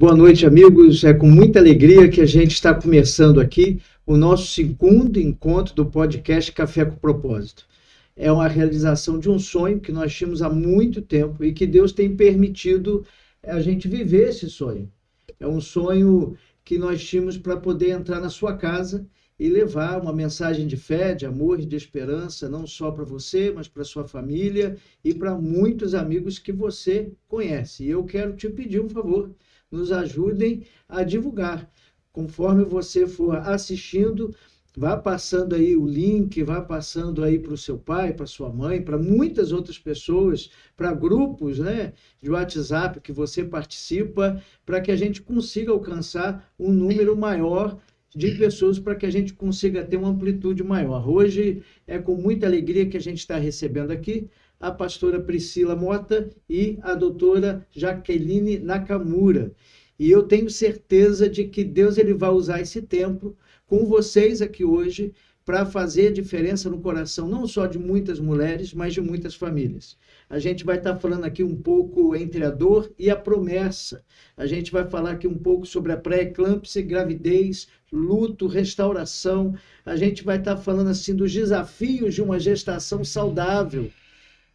Boa noite, amigos. É com muita alegria que a gente está começando aqui o nosso segundo encontro do podcast Café com Propósito. É uma realização de um sonho que nós tínhamos há muito tempo e que Deus tem permitido a gente viver esse sonho. É um sonho que nós tínhamos para poder entrar na sua casa e levar uma mensagem de fé, de amor e de esperança, não só para você, mas para sua família e para muitos amigos que você conhece. E eu quero te pedir um favor. Nos ajudem a divulgar. Conforme você for assistindo, vá passando aí o link, vá passando aí para o seu pai, para sua mãe, para muitas outras pessoas, para grupos, né, de WhatsApp que você participa, para que a gente consiga alcançar um número maior de pessoas, para que a gente consiga ter uma amplitude maior. Hoje é com muita alegria que a gente está recebendo aqui a pastora Priscila Mota e a doutora Jaqueline Nakamura. E eu tenho certeza de que Deus ele vai usar esse tempo com vocês aqui hoje para fazer a diferença no coração, não só de muitas mulheres, mas de muitas famílias. A gente vai estar falando aqui um pouco entre a dor e a promessa. A gente vai falar aqui um pouco sobre a pré-eclâmpsia, gravidez, luto, restauração. A gente vai estar falando assim dos desafios de uma gestação saudável.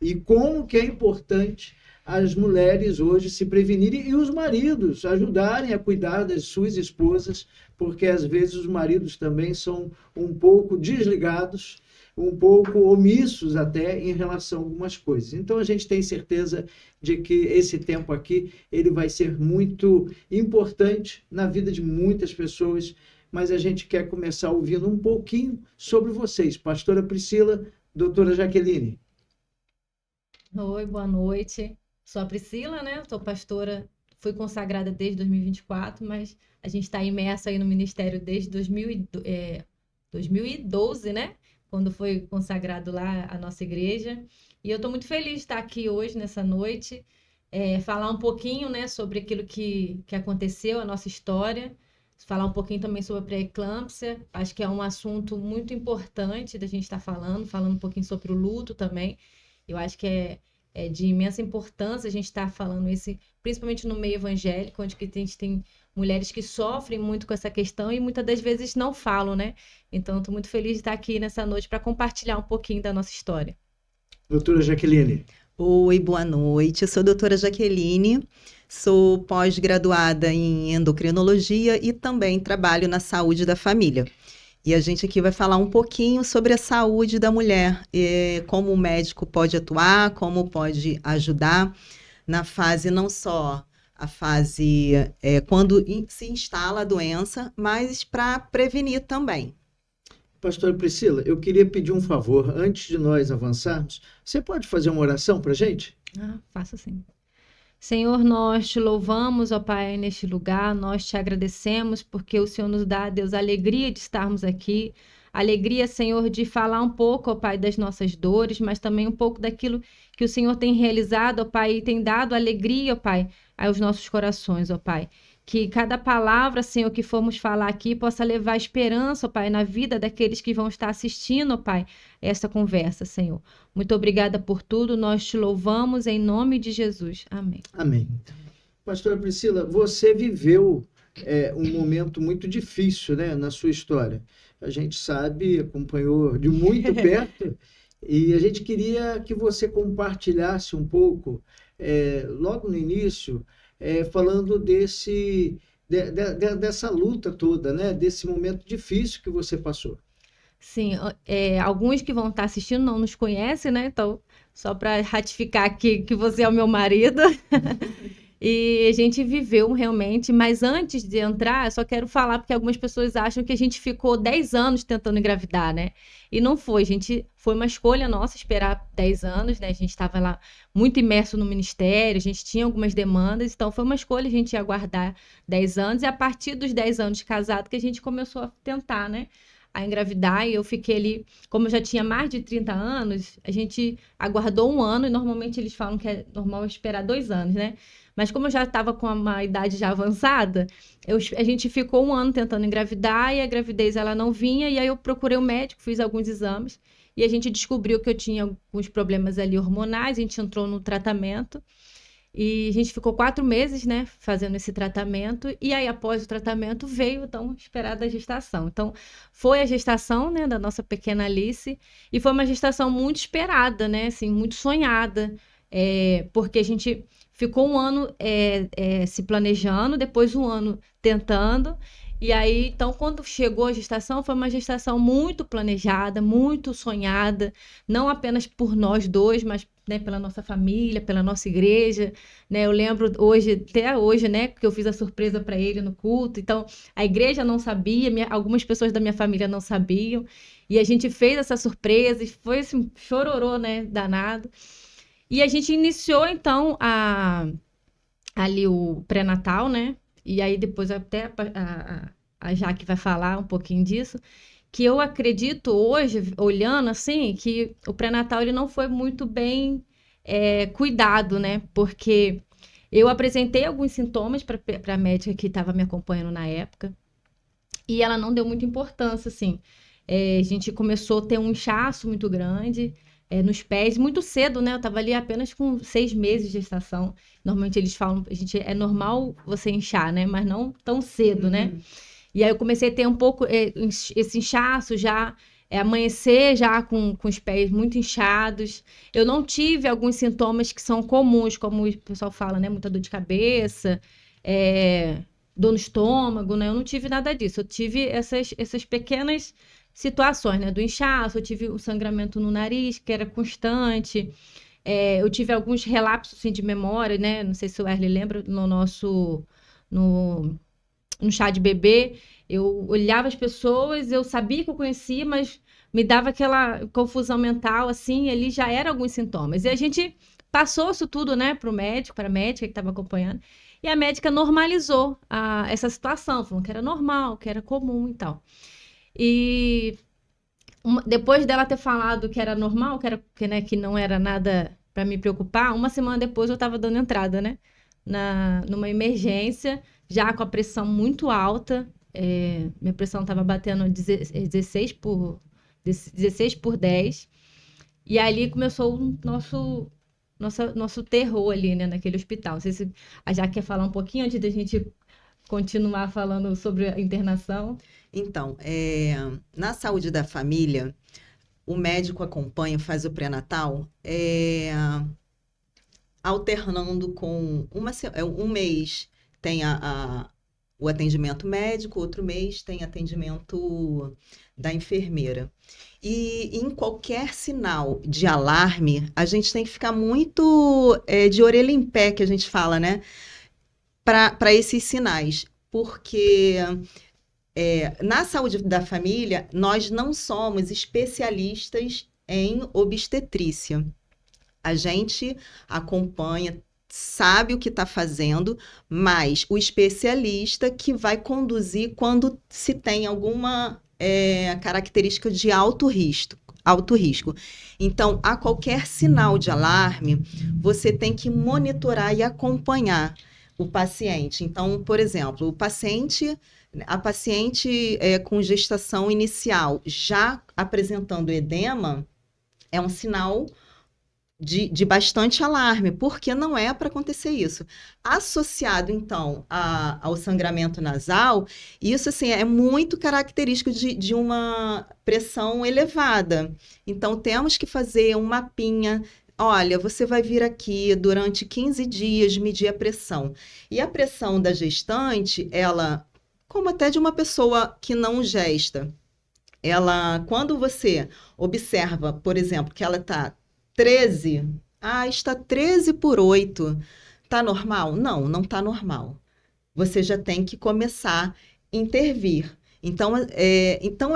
E como que é importante as mulheres hoje se prevenirem e os maridos ajudarem a cuidar das suas esposas, porque às vezes os maridos também são um pouco desligados, um pouco omissos até em relação a algumas coisas. Então a gente tem certeza de que esse tempo aqui ele vai ser muito importante na vida de muitas pessoas, mas a gente quer começar ouvindo um pouquinho sobre vocês. Pastora Priscila, doutora Jaqueline. Oi, boa noite. Sou a Priscila, né? Sou pastora, fui consagrada desde 2024, mas a gente está imersa aí no ministério desde 2012, né? Quando foi consagrado lá a nossa igreja. E eu estou muito feliz de estar aqui hoje, nessa noite, falar um pouquinho, né, sobre aquilo que aconteceu, a nossa história, falar um pouquinho também sobre a pré-eclâmpsia. Acho que é um assunto muito importante da gente estar falando um pouquinho sobre o luto também. Eu acho que é de imensa importância a gente estar falando isso, principalmente no meio evangélico, onde que a gente tem mulheres que sofrem muito com essa questão e muitas das vezes não falam, né? Então, estou muito feliz de estar aqui nessa noite para compartilhar um pouquinho da nossa história. Doutora Jaqueline. Oi, boa noite. Eu sou a doutora Jaqueline, sou pós-graduada em endocrinologia e também trabalho na saúde da família. E a gente aqui vai falar um pouquinho sobre a saúde da mulher, como o médico pode atuar, como pode ajudar na fase, não só a fase quando se instala a doença, mas para prevenir também. Pastora Priscila, eu queria pedir um favor, antes de nós avançarmos, você pode fazer uma oração para a gente? Faço sim. Senhor, nós te louvamos, ó Pai, neste lugar, nós te agradecemos porque o Senhor nos dá, Deus, a alegria de estarmos aqui, alegria, Senhor, de falar um pouco, ó Pai, das nossas dores, mas também um pouco daquilo que o Senhor tem realizado, ó Pai, e tem dado alegria, ó Pai, aos nossos corações, ó Pai. Que cada palavra, Senhor, que formos falar aqui possa levar esperança, ó Pai, na vida daqueles que vão estar assistindo, ó Pai, essa conversa, Senhor. Muito obrigada por tudo, nós te louvamos em nome de Jesus. Amém. Amém. Pastora Priscila, você viveu um momento muito difícil, né, na sua história. A gente sabe, acompanhou de muito perto, e a gente queria que você compartilhasse um pouco, logo no início, falando dessa luta toda, né? Desse momento difícil que você passou. Sim, alguns que vão estar assistindo não nos conhecem, né? Então, só para ratificar aqui que você é o meu marido. E a gente viveu realmente, mas antes de entrar, eu só quero falar, porque algumas pessoas acham que a gente ficou 10 anos tentando engravidar, né? E não foi, foi uma escolha nossa esperar 10 anos, né? A gente estava lá muito imerso no ministério, a gente tinha algumas demandas, então foi uma escolha a gente aguardar 10 anos, e a partir dos 10 anos de casado que a gente começou a tentar, né? A engravidar, e eu fiquei ali, como eu já tinha mais de 30 anos, a gente aguardou 1 ano, e normalmente eles falam que é normal esperar 2 anos, né? Mas como eu já estava com uma idade já avançada, a gente ficou 1 ano tentando engravidar, e a gravidez ela não vinha, e aí eu procurei o médico, fiz alguns exames, e a gente descobriu que eu tinha alguns problemas ali hormonais, a gente entrou no tratamento, E a gente ficou 4 meses, né, fazendo esse tratamento. E aí, após o tratamento, veio, então, esperada gestação. Então, foi a gestação, né, da nossa pequena Alice. E foi uma gestação muito esperada, né, assim, muito sonhada. Porque a gente ficou um ano se planejando, depois um ano tentando. E aí, então, quando chegou a gestação, foi uma gestação muito planejada, muito sonhada, não apenas por nós dois, mas, né, pela nossa família, pela nossa igreja, né? Eu lembro hoje, até hoje, né, que eu fiz a surpresa para ele no culto. Então, a igreja não sabia, algumas pessoas da minha família não sabiam, e a gente fez essa surpresa, e foi assim, chororô, né, danado. E a gente iniciou, então, ali o pré-natal, né? E aí depois até a Jaque vai falar um pouquinho disso, que eu acredito hoje, olhando assim, que o pré-natal ele não foi muito bem cuidado, né? Porque eu apresentei alguns sintomas para a médica que estava me acompanhando na época, e ela não deu muita importância, assim. A gente começou a ter um inchaço muito grande, nos pés, muito cedo, né? Eu tava ali apenas com 6 meses de gestação. Normalmente eles falam, é normal você inchar, né? Mas não tão cedo, né? E aí eu comecei a ter um pouco esse inchaço já, amanhecer já com os pés muito inchados. Eu não tive alguns sintomas que são comuns, como o pessoal fala, né? Muita dor de cabeça, dor no estômago, né? Eu não tive nada disso. Eu tive essas pequenas situações, né? Do inchaço, eu tive o sangramento no nariz, que era constante. Eu tive alguns relapsos assim, de memória, né? Não sei se o Wesley lembra, no chá de bebê. Eu olhava as pessoas, eu sabia que eu conhecia, mas me dava aquela confusão mental, assim, ali já eram alguns sintomas. E a gente passou isso tudo, né, para a médica que estava acompanhando, e a médica normalizou essa situação, falando que era normal, que era comum e tal. E depois dela ter falado que era normal, que não era nada para me preocupar, uma semana depois eu estava dando entrada, né? Numa emergência, já com a pressão muito alta. Minha pressão estava batendo 16 por 10. E ali começou o nosso terror ali, né? Naquele hospital. Não sei se a Jaque quer falar um pouquinho antes da gente continuar falando sobre a internação. Então, na saúde da família, o médico acompanha, faz o pré-natal, alternando com um mês tem o atendimento médico, outro mês tem atendimento da enfermeira. E em qualquer sinal de alarme, a gente tem que ficar muito de orelha em pé, que a gente fala, né? Para esses sinais, porque na saúde da família, nós não somos especialistas em obstetrícia. A gente acompanha, sabe o que está fazendo, mas o especialista que vai conduzir quando se tem alguma característica de alto risco. Então, a qualquer sinal de alarme, você tem que monitorar e acompanhar o paciente. Então, por exemplo, a paciente com gestação inicial já apresentando edema, é um sinal de bastante alarme, porque não é para acontecer isso. Associado, então, ao sangramento nasal, isso assim, é muito característico de uma pressão elevada. Então, temos que fazer um mapinha. Olha, você vai vir aqui durante 15 dias medir a pressão. E a pressão da gestante, ela, como até de uma pessoa que não gesta, ela, quando você observa, por exemplo, que ela está 13, está 13 por 8, está normal? Não, não está normal. Você já tem que começar a intervir. Então,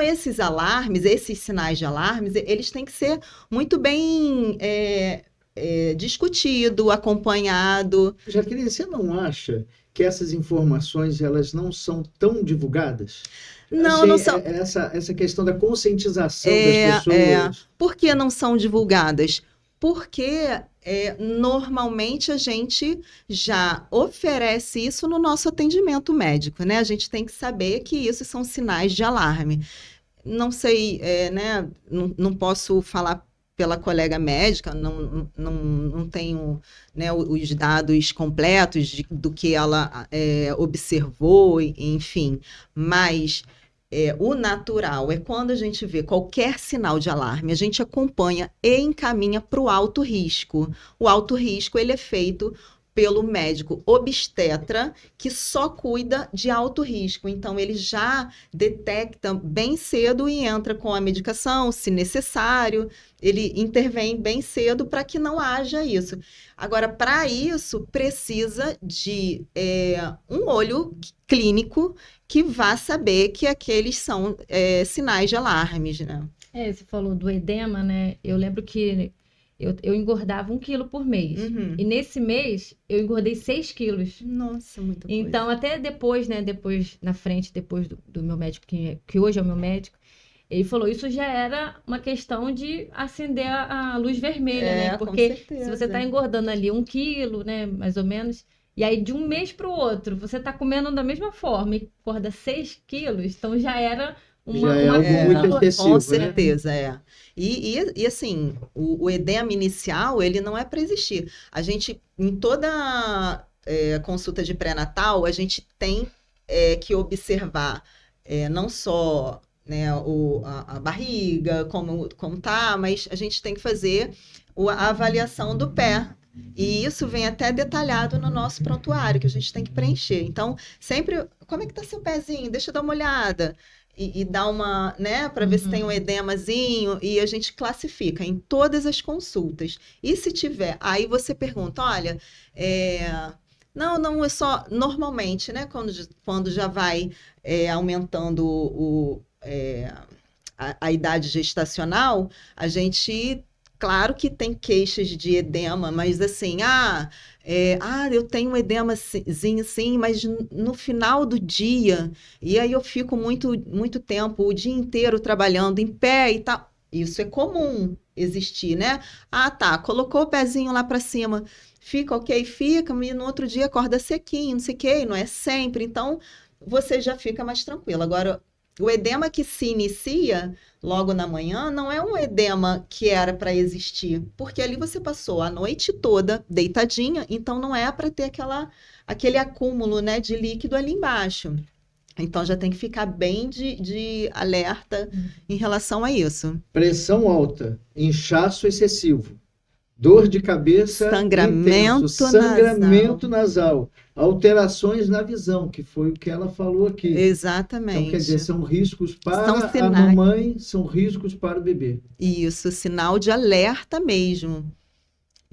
esses alarmes, esses sinais de alarmes, eles têm que ser muito bem discutido, acompanhado. Jaqueline, você não acha que essas informações elas não são tão divulgadas? Não, não são. Essa questão da conscientização das pessoas. Por que não são divulgadas? Porque normalmente a gente já oferece isso no nosso atendimento médico, né? A gente tem que saber que isso são sinais de alarme. Não sei, né? Não posso falar pela colega médica, não tenho, né, os dados completos do que ela observou, enfim, mas o natural é quando a gente vê qualquer sinal de alarme, a gente acompanha e encaminha para o alto risco. O alto risco ele é feito pelo médico obstetra, que só cuida de alto risco. Então, ele já detecta bem cedo e entra com a medicação, se necessário. Ele intervém bem cedo para que não haja isso. Agora, para isso, precisa de um olho clínico que vá saber que aqueles são sinais de alarmes, né? Você falou do edema, né? Eu lembro que eu engordava 1 quilo por mês. Uhum. E nesse mês, eu engordei 6 quilos. Nossa, muita coisa. Então, até depois, né? Depois do meu médico, que hoje é o meu médico, ele falou, isso já era uma questão de acender a luz vermelha, né? Porque se você tá engordando ali 1 quilo, né? Mais ou menos, e aí de um mês para o outro, você tá comendo da mesma forma e engorda 6 quilos, então já era algo muito excessivo, com certeza, né? E assim, o edema inicial, ele não é para existir. A gente, em toda consulta de pré-natal, a gente tem que observar não só, né, a barriga, como tá, mas a gente tem que fazer a avaliação do pé. E isso vem até detalhado no nosso prontuário, que a gente tem que preencher. Então, sempre, como é que tá seu pezinho? Deixa eu dar uma olhada. E dar uma, né, para ver se tem um edemazinho, e a gente classifica em todas as consultas. E se tiver, aí você pergunta, olha, não, é só, normalmente, né, quando já vai aumentando a idade gestacional, a gente, claro que tem queixas de edema, mas assim, eu tenho um edemazinho sim, mas no final do dia, e aí eu fico muito tempo, o dia inteiro trabalhando em pé e tal. Isso é comum existir, né? Colocou o pezinho lá para cima, fica ok, fica, e no outro dia acorda sequinho, não sei o que, não é sempre, então você já fica mais tranquilo. Agora, o edema que se inicia logo na manhã não é um edema que era para existir, porque ali você passou a noite toda deitadinha, então não é para ter aquele acúmulo, né, de líquido ali embaixo. Então já tem que ficar bem de alerta em relação a isso. Pressão alta, inchaço excessivo, dor de cabeça, sangramento nasal, alterações na visão, que foi o que ela falou aqui. Exatamente. Então, quer dizer, são riscos para a mamãe, são riscos para o bebê. Isso, sinal de alerta mesmo.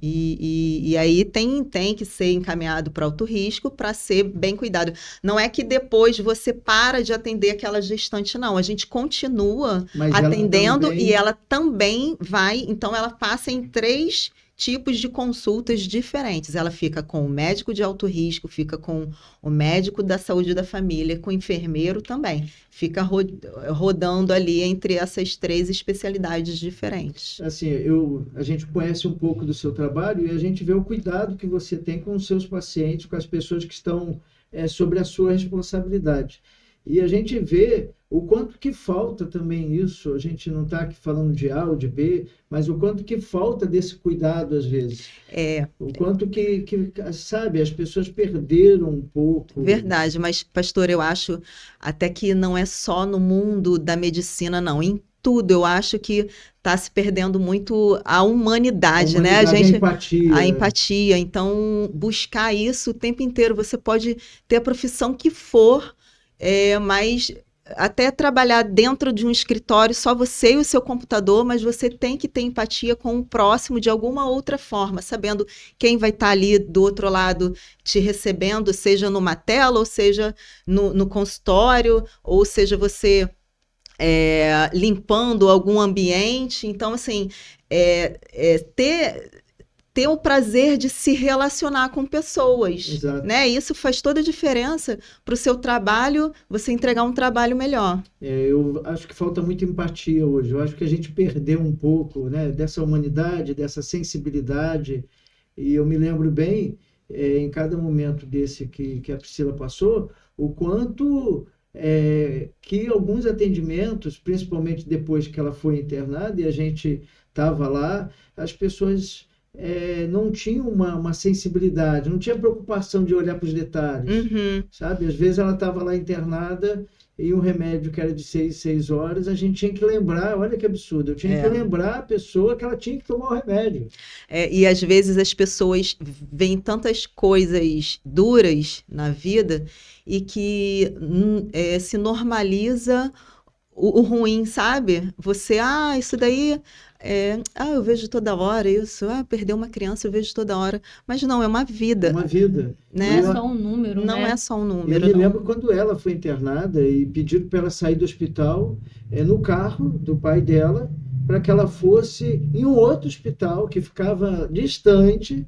E aí tem que ser encaminhado para alto risco para ser bem cuidado. Não é que depois você para de atender aquela gestante, não. A gente continua atendendo e ela também vai. Então, ela passa em 3 tipos de consultas diferentes. Ela fica com o médico de alto risco, fica com o médico da saúde da família, com o enfermeiro também. Fica rodando ali entre essas 3 especialidades diferentes. Assim, a gente conhece um pouco do seu trabalho e a gente vê o cuidado que você tem com os seus pacientes, com as pessoas que estão sobre a sua responsabilidade. E a gente vê o quanto que falta também isso, a gente não está aqui falando de A ou de B, mas o quanto que falta desse cuidado às vezes. O quanto que, sabe, as pessoas perderam um pouco. Verdade, mas, pastor, eu acho até que não é só no mundo da medicina, não. Em tudo, eu acho que está se perdendo muito a humanidade, né? A empatia. Então, buscar isso o tempo inteiro. Você pode ter a profissão que for, mas até trabalhar dentro de um escritório, só você e o seu computador, mas você tem que ter empatia com o próximo de alguma outra forma, sabendo quem vai estar ali do outro lado te recebendo, seja numa tela, ou seja no consultório, ou seja você limpando algum ambiente. Então, assim, ter o prazer de se relacionar com pessoas. Exato. Né? Isso faz toda a diferença para o seu trabalho, você entregar um trabalho melhor. Eu acho que falta muita empatia hoje. Eu acho que a gente perdeu um pouco, né, dessa humanidade, dessa sensibilidade. E eu me lembro bem, em cada momento desse que a Priscila passou, o quanto que alguns atendimentos, principalmente depois que ela foi internada, e a gente estava lá, as pessoas não tinham uma sensibilidade, não tinha preocupação de olhar para os detalhes, Uhum. sabe? Às vezes ela estava lá internada e um remédio que era de 6 horas, a gente tinha que lembrar, olha que absurdo, eu tinha que lembrar a pessoa que ela tinha que tomar o remédio. E às vezes as pessoas veem tantas coisas duras na vida e que se normaliza o ruim, sabe? Você, isso daí, eu vejo toda hora isso, perder uma criança eu vejo toda hora. Mas não, é uma vida, Uma vida. né? Não é só um número, Não né? é só um Eu número, me não. lembro quando ela foi internada e pediram para ela sair do hospital no carro do pai dela, para que ela fosse em um outro hospital que ficava distante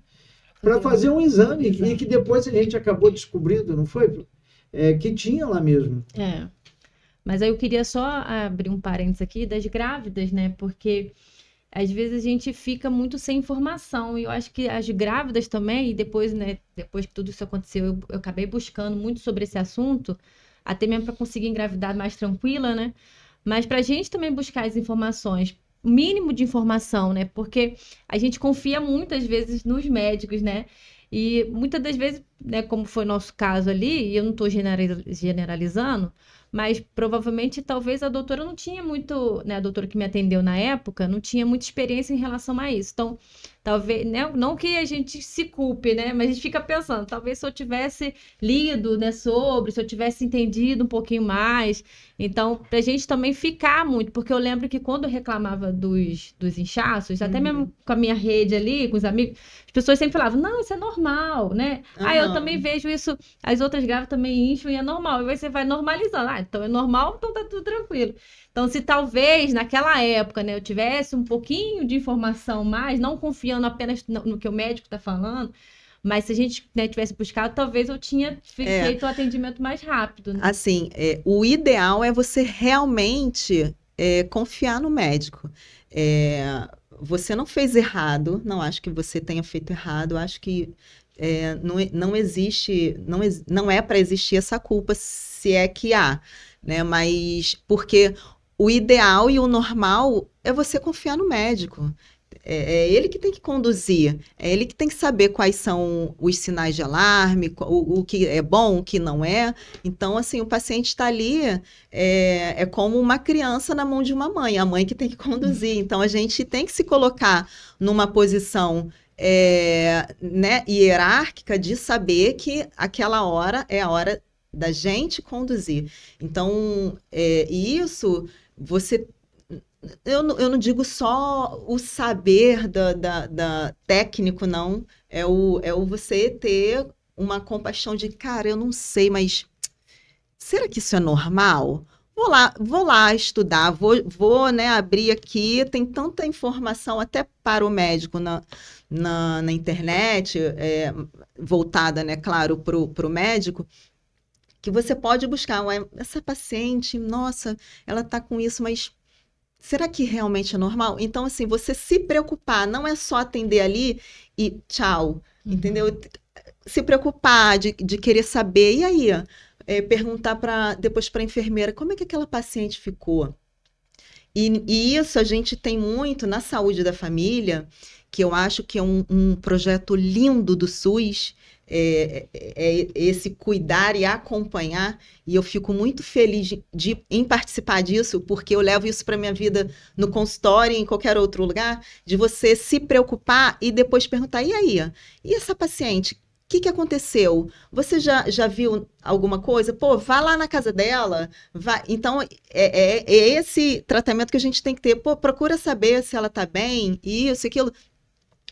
para fazer um exame e que depois a gente acabou descobrindo, não foi? Que tinha lá mesmo. Mas aí eu queria só abrir um parênteses aqui das grávidas, né? Porque às vezes a gente fica muito sem informação. E eu acho que as grávidas também, e depois, né, depois que tudo isso aconteceu, eu acabei buscando muito sobre esse assunto, até mesmo para conseguir engravidar mais tranquila, né? Mas para a gente também buscar as informações, o mínimo de informação, né? Porque a gente confia muitas vezes nos médicos, né? E muitas das vezes, né, como foi o nosso caso ali, e eu não estou generalizando, mas provavelmente talvez a doutora não tinha muito, né, a doutora que me atendeu na época, não tinha muita experiência em relação a isso. Então, talvez, né, não que a gente se culpe, né, mas a gente fica pensando, talvez se eu tivesse lido, né, sobre, se eu tivesse entendido um pouquinho mais. Então, pra gente também ficar muito, porque eu lembro que quando eu reclamava dos inchaços, até mesmo com a minha rede ali, com os amigos, as pessoas sempre falavam, não, isso é normal, né? Eu também vejo isso, as outras grávidas também incham e é normal. E aí você vai normalizando, então é normal, então tá tudo tranquilo. Então, se talvez naquela época, né, eu tivesse um pouquinho de informação mais, não confiando apenas no que o médico tá falando, mas se a gente, né, tivesse buscado, talvez eu tinha feito o atendimento mais rápido, né? Assim, o ideal é você realmente confiar no médico. Você não fez errado, não acho que você tenha feito errado, acho que não existe, não é para existir essa culpa, se é que há, né? Mas porque o ideal e o normal é você confiar no médico. É ele que tem que conduzir, é ele que tem que saber quais são os sinais de alarme, o que é bom, o que não é. Então, assim, o paciente está ali, é como uma criança na mão de uma mãe, a mãe que tem que conduzir. Então, a gente tem que se colocar numa posição né, hierárquica de saber que aquela hora é a hora da gente conduzir. Então, isso, você... Eu não digo só o saber da técnico, não. É o você ter uma compaixão de, cara, eu não sei, mas será que isso é normal? Vou lá estudar, vou, né, abrir aqui, tem tanta informação até para o médico na internet, voltada, né, claro, para o médico, que você pode buscar. Essa paciente, nossa, ela está com isso, mas será que realmente é normal? Então, assim, você se preocupar, não é só atender ali e tchau, entendeu? Se preocupar de querer saber, e aí? Perguntar depois para a enfermeira como é que aquela paciente ficou. E isso a gente tem muito na saúde da família, que eu acho que é um projeto lindo do SUS, esse cuidar e acompanhar, e eu fico muito feliz em participar disso, porque eu levo isso para a minha vida no consultório e em qualquer outro lugar, de você se preocupar e depois perguntar, e aí? E essa paciente? O que aconteceu? Você já viu alguma coisa? Pô, vá lá na casa dela. Vai. Então, é esse tratamento que a gente tem que ter. Pô, procura saber se ela está bem, isso, aquilo.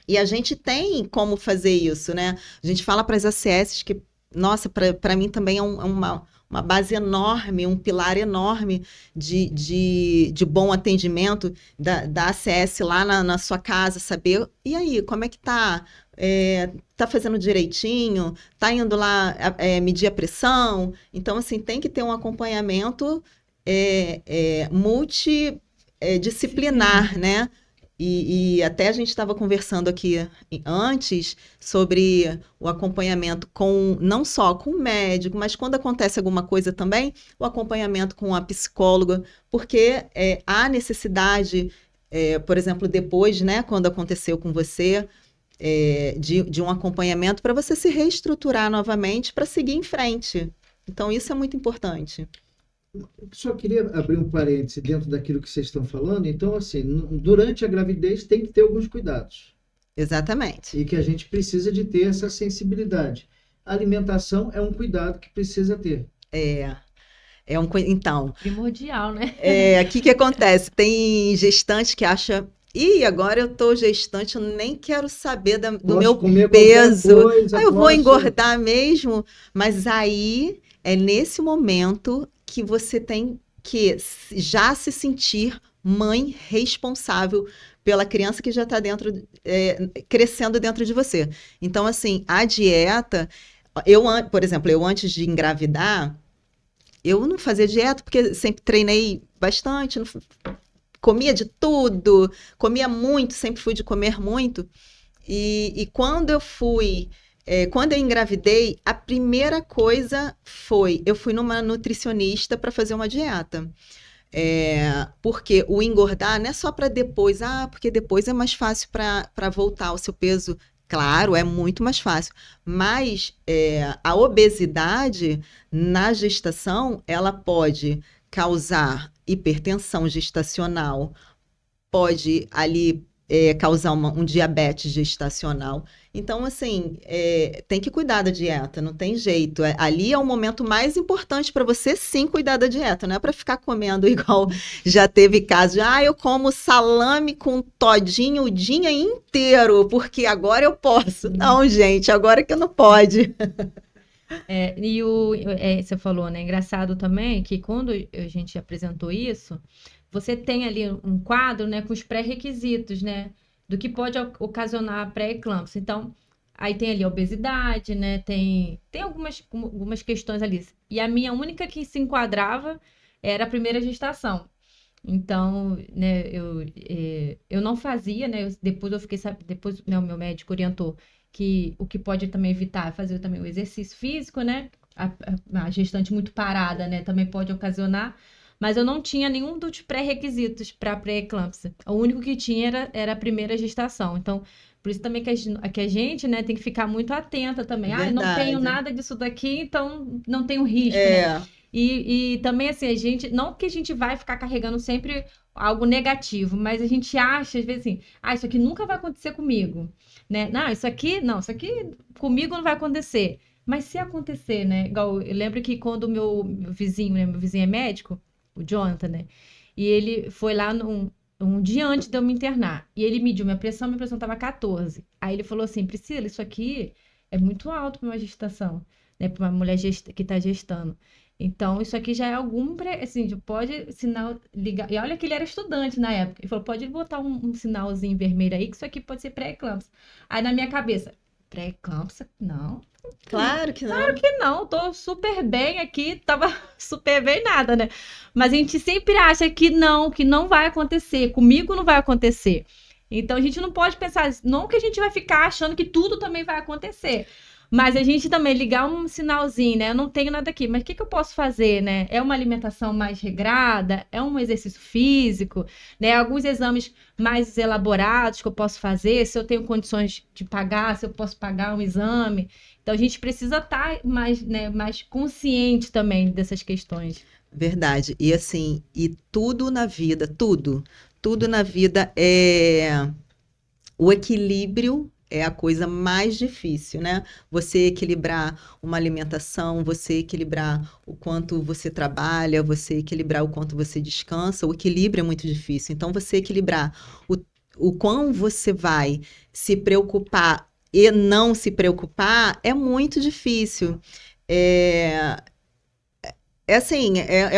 E a gente tem como fazer isso, né? A gente fala para as ACS que, nossa, para mim também é uma base enorme, um pilar enorme de bom atendimento da ACS lá na sua casa, saber, e aí, como é que tá? Tá fazendo direitinho? Tá indo lá medir a pressão? Então, assim, tem que ter um acompanhamento multidisciplinar, né? E até a gente estava conversando aqui antes sobre o acompanhamento não só com o médico, mas quando acontece alguma coisa também, o acompanhamento com a psicóloga, porque há necessidade por exemplo, depois, né, quando aconteceu com você, de um acompanhamento para você se reestruturar novamente para seguir em frente. Então, isso é muito importante. Só queria abrir um parêntese dentro daquilo que vocês estão falando. Então, assim, durante a gravidez tem que ter alguns cuidados. Exatamente. E que a gente precisa de ter essa sensibilidade. A alimentação é um cuidado que precisa ter. Então, primordial, né? O que acontece? Tem gestante que acha, agora eu tô gestante, eu nem quero saber do meu peso. Eu vou engordar mesmo. Mas aí é nesse momento que você tem que já se sentir mãe responsável pela criança que já está crescendo dentro de você. Então, assim, a dieta, por exemplo, eu antes de engravidar, eu não fazia dieta porque sempre treinei bastante, comia de tudo, comia muito, sempre fui de comer muito. E quando eu engravidei, a primeira coisa eu fui numa nutricionista para fazer uma dieta. Porque o engordar não é só para depois, porque depois é mais fácil para voltar ao seu peso. Claro, é muito mais fácil, mas a obesidade na gestação, ela pode causar hipertensão gestacional, pode ali causar um diabetes gestacional. Então, assim, tem que cuidar da dieta, não tem jeito. Ali é o momento mais importante para você, sim, cuidar da dieta. Não é para ficar comendo igual já teve caso de, eu como salame com todinho o dia inteiro, porque agora eu posso. Não, gente, agora que não pode. Você falou, né? Engraçado também que quando a gente apresentou isso, você tem ali um quadro, né, com os pré-requisitos, né, do que pode ocasionar a pré-eclâmpsia. Então, aí tem ali a obesidade, né, tem algumas questões ali. E a minha única que se enquadrava era a primeira gestação. Então, né, eu não fazia, né, depois eu fiquei sabendo, depois meu médico orientou que o que pode também evitar é fazer também o exercício físico, né, a gestante muito parada, né, também pode ocasionar. Mas eu não tinha nenhum dos pré-requisitos para pré-eclâmpsia. O único que tinha era a primeira gestação. Então, por isso também que a gente, né, tem que ficar muito atenta também. Verdade. Não tenho nada disso daqui, então não tenho risco, né? E também, assim, não que a gente vai ficar carregando sempre algo negativo, mas a gente acha, às vezes, assim, isso aqui nunca vai acontecer comigo, né? Isso aqui comigo não vai acontecer. Mas se acontecer, né? Igual, eu lembro que quando o meu vizinho, né, meu vizinho é médico, o Jonathan, né? E ele foi lá um dia antes de eu me internar. E ele mediu minha pressão estava 14. Aí ele falou assim, Priscila, isso aqui é muito alto para uma gestação, né? Para uma mulher que está gestando. Então, isso aqui já é assim, pode sinal ligar. E olha que ele era estudante na época. Ele falou, pode botar um sinalzinho vermelho aí, que isso aqui pode ser pré-eclâmpsia. Aí na minha cabeça, pré-eclâmpsia? Não. Claro que não. Claro que não, tô super bem aqui, tava super bem nada, né? Mas a gente sempre acha que não vai acontecer, comigo não vai acontecer. Então a gente não pode pensar, não que a gente vai ficar achando que tudo também vai acontecer. Mas a gente também ligar um sinalzinho, né? Eu não tenho nada aqui, mas o que eu posso fazer, né? É uma alimentação mais regrada? É um exercício físico? Né? Alguns exames mais elaborados que eu posso fazer? Se eu tenho condições de pagar, se eu posso pagar um exame? Então, a gente precisa estar mais consciente também dessas questões. Verdade. E assim, tudo na vida, tudo na vida o equilíbrio é a coisa mais difícil, né? Você equilibrar uma alimentação, você equilibrar o quanto você trabalha, você equilibrar o quanto você descansa, o equilíbrio é muito difícil. Então, você equilibrar o quão você vai se preocupar e não se preocupar é muito difícil. É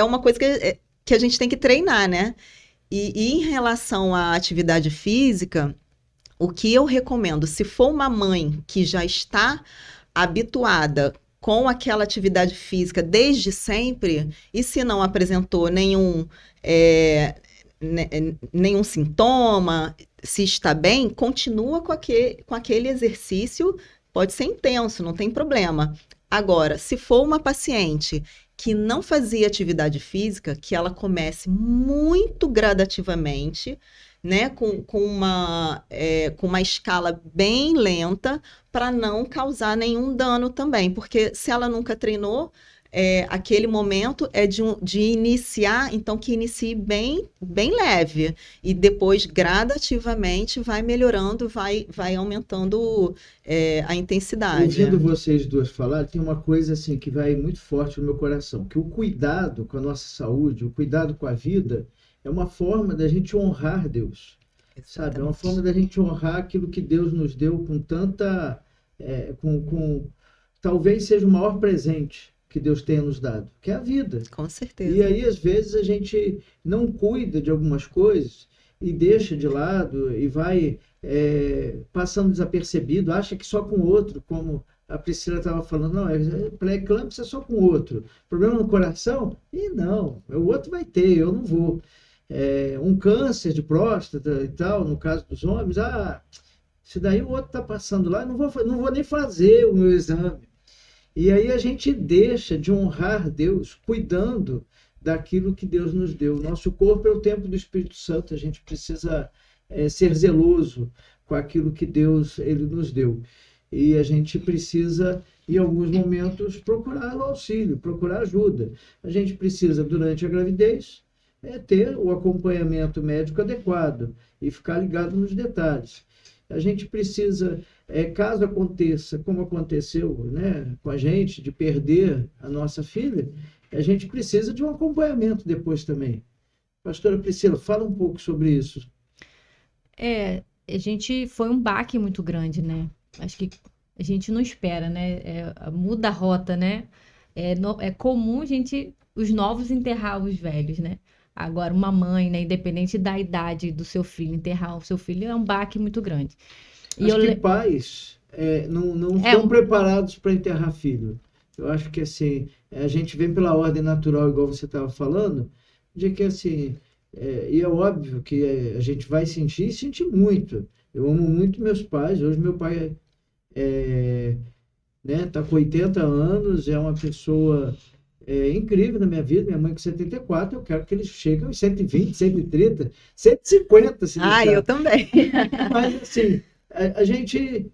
uma coisa que a gente tem que treinar, né? E em relação à atividade física, o que eu recomendo, se for uma mãe que já está habituada com aquela atividade física desde sempre, e se não apresentou nenhum sintoma, se está bem, continua com aquele exercício, pode ser intenso, não tem problema. Agora, se for uma paciente que não fazia atividade física, que ela comece muito gradativamente, né, com uma escala bem lenta, para não causar nenhum dano também, porque se ela nunca treinou, aquele momento é de iniciar, então que inicie bem, bem leve, e depois gradativamente vai melhorando, vai aumentando a intensidade. Ouvindo vocês duas falar, tem uma coisa assim que vai muito forte no meu coração, que o cuidado com a nossa saúde, o cuidado com a vida, é uma forma da gente honrar Deus, sabe? É uma forma da gente honrar aquilo que Deus nos deu com tanta, talvez seja o maior presente que Deus tenha nos dado, que é a vida. Com certeza. E aí, às vezes, a gente não cuida de algumas coisas e deixa de lado e vai passando desapercebido, acha que só com o outro, como a Priscila estava falando, não, pré-eclâmpsia é só com o outro. Problema no coração? E não, o outro vai ter, eu não vou. Um câncer de próstata e tal, no caso dos homens, se daí o outro está passando lá, não vou nem fazer o meu exame. E aí a gente deixa de honrar Deus cuidando daquilo que Deus nos deu. Nosso corpo é o templo do Espírito Santo, a gente precisa ser zeloso com aquilo que Deus ele nos deu. E a gente precisa, em alguns momentos, procurar o auxílio, procurar ajuda. A gente precisa, durante a gravidez, ter o acompanhamento médico adequado e ficar ligado nos detalhes. A gente precisa, caso aconteça, como aconteceu, né, com a gente, de perder a nossa filha, a gente precisa de um acompanhamento depois também. Pastora Priscila, fala um pouco sobre isso. A gente foi um baque muito grande, né? Acho que a gente não espera, né? Muda a rota, né? É comum os novos enterrar os velhos, né? Agora, uma mãe, né, independente da idade do seu filho, enterrar o seu filho é um baque muito grande. Acho que pais não estão preparados para enterrar filho. Eu acho que assim, a gente vem pela ordem natural, igual você estava falando, de que assim, e é óbvio que a gente vai sentir e sentir muito. Eu amo muito meus pais. Hoje meu pai tá com 80 anos, é uma pessoa incrível na minha vida. Minha mãe com 74, eu quero que eles cheguem aos 120, 130, 150, se deixar. Eu também. Mas assim, a gente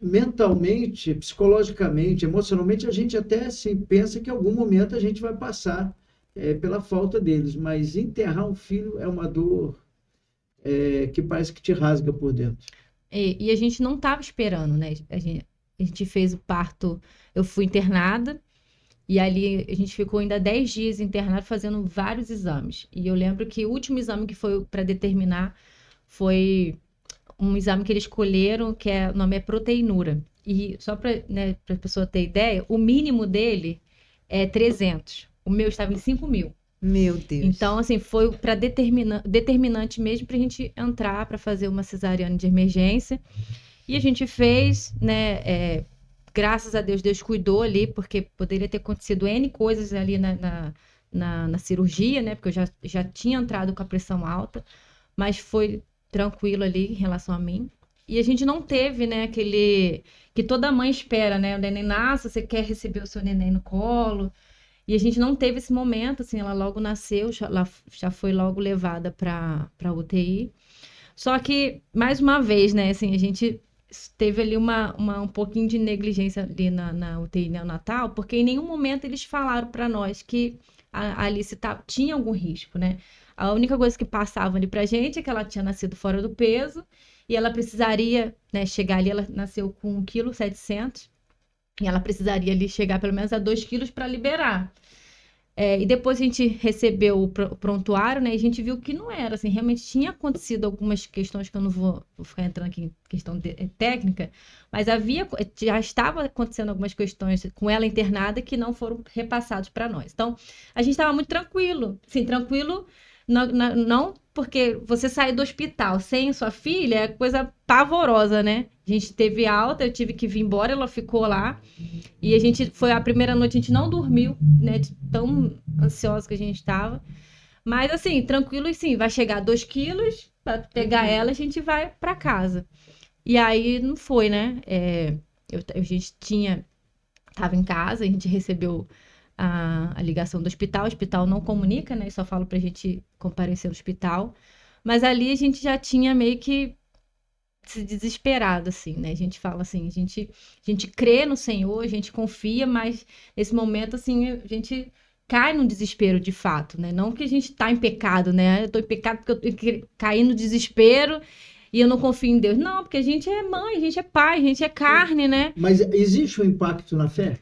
mentalmente, psicologicamente, emocionalmente, a gente até assim, pensa que em algum momento a gente vai passar pela falta deles, mas enterrar um filho é uma dor que parece que te rasga por dentro. E a gente não estava esperando, né? A gente fez o parto, eu fui internada, e ali a gente ficou ainda 10 dias internado fazendo vários exames. E eu lembro que o último exame que foi para determinar foi um exame que eles escolheram, que o nome é proteinúria. E só para a pessoa ter ideia, o mínimo dele é 300. O meu estava em 5.000. Meu Deus. Então, assim, foi para determinante mesmo para a gente entrar para fazer uma cesariana de emergência. E a gente fez, né? Graças a Deus, Deus cuidou ali, porque poderia ter acontecido N coisas ali na cirurgia, né? Porque eu já tinha entrado com a pressão alta, mas foi tranquilo ali em relação a mim. E a gente não teve, né, aquele que toda mãe espera, né? O neném nasce, você quer receber o seu neném no colo. E a gente não teve esse momento, assim, ela logo nasceu, já foi logo levada para UTI. Só que, mais uma vez, né, assim, a gente teve ali um pouquinho de negligência ali na UTI neonatal, porque em nenhum momento eles falaram para nós que a Alice tinha algum risco, né? A única coisa que passavam ali pra gente é que ela tinha nascido fora do peso e ela precisaria, né, chegar ali, ela nasceu com 1,7 kg e ela precisaria ali chegar pelo menos a 2 quilos para liberar. E depois a gente recebeu o prontuário, né? E a gente viu que não era, assim, realmente tinha acontecido algumas questões que eu não vou ficar entrando aqui em questão técnica, mas já estava acontecendo algumas questões com ela internada que não foram repassados para nós. Então, a gente estava muito tranquilo, assim, tranquilo, não porque você sair do hospital sem sua filha é coisa pavorosa, né? A gente teve alta, eu tive que vir embora, ela ficou lá. E foi a primeira noite, a gente não dormiu, né? De tão ansiosa que a gente estava. Mas assim, tranquilo, e sim, vai chegar 2 quilos, para pegar ela, a gente vai para casa. E aí não foi, né? A gente estava em casa, a gente recebeu a ligação do hospital. O hospital não comunica, né? Só fala pra gente comparecer no hospital. Mas ali a gente já tinha meio que se desesperado, assim, né? A gente fala assim, a gente crê no Senhor, a gente confia, mas nesse momento, assim, a gente cai no desespero de fato, né? Não que a gente tá em pecado, né? Eu tô em pecado porque eu tenho que cair no desespero e eu não confio em Deus. Não, porque a gente é mãe, a gente é pai, a gente é carne, né? Mas existe um impacto na fé?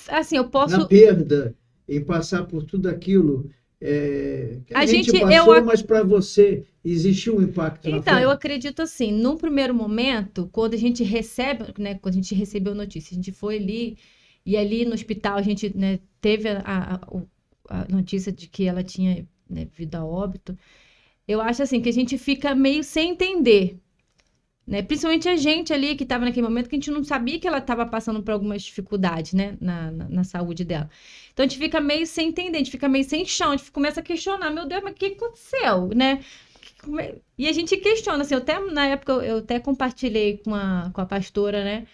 Assim, eu Na posso... perda, em passar por tudo aquilo que a gente eu passou, mas para você existiu um impacto na Então, fé? eu acredito assim, num primeiro momento, quando a gente recebe, né, quando a gente recebeu a notícia, a gente foi ali, e ali no hospital a gente, né, teve a notícia de que ela tinha, né, vindo a óbito, eu acho assim, que a gente fica meio sem entender, né, principalmente a gente ali que estava naquele momento, que a gente não sabia que ela estava passando por algumas dificuldades, né, na saúde dela. Então a gente fica meio sem entender, a gente fica meio sem chão, a gente começa a questionar, meu Deus, mas o que aconteceu, né? E a gente questiona, assim, na época eu até compartilhei com a pastora, né?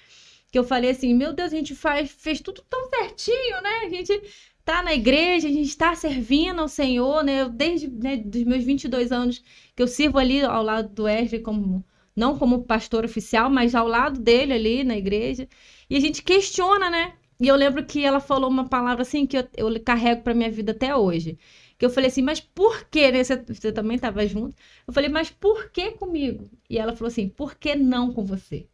Que eu falei assim, meu Deus, a gente fez tudo tão certinho, né? A gente tá na igreja, a gente tá servindo ao Senhor, né? Eu, desde, né, dos meus 22 anos que eu sirvo ali ao lado do Wesley, não como pastor oficial, mas ao lado dele ali na igreja. E a gente questiona, né? E eu lembro que ela falou uma palavra assim que eu carrego pra minha vida até hoje. Que eu falei assim, mas por que, né? Você também estava junto. Eu falei, mas por que comigo? E ela falou assim, por que não com você?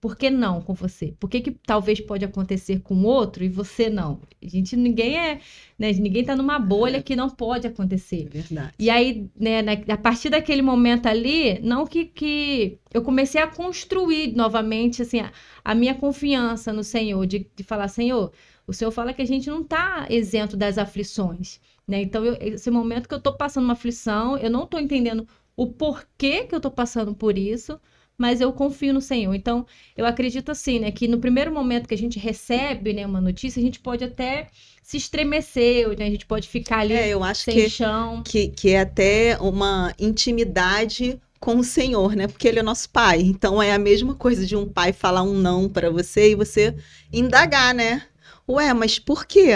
Por que não com você? Por que talvez pode acontecer com outro e você não? Ninguém né, ninguém tá numa bolha que não pode acontecer. É verdade. E aí, né, a partir daquele momento ali, não que eu comecei a construir novamente, assim, a minha confiança no Senhor, de falar, Senhor, o Senhor fala que a gente não tá isento das aflições, né? Então, esse momento que eu tô passando uma aflição, eu não tô entendendo o porquê que eu tô passando por isso, mas eu confio no Senhor. Então, eu acredito assim, né, que no primeiro momento que a gente recebe, né, uma notícia, a gente pode até se estremecer, né, a gente pode ficar ali eu acho sem chão. Que é até uma intimidade com o Senhor, né? Porque Ele é nosso Pai. Então, é a mesma coisa de um pai falar um não para você e você indagar, né? Ué, mas por quê?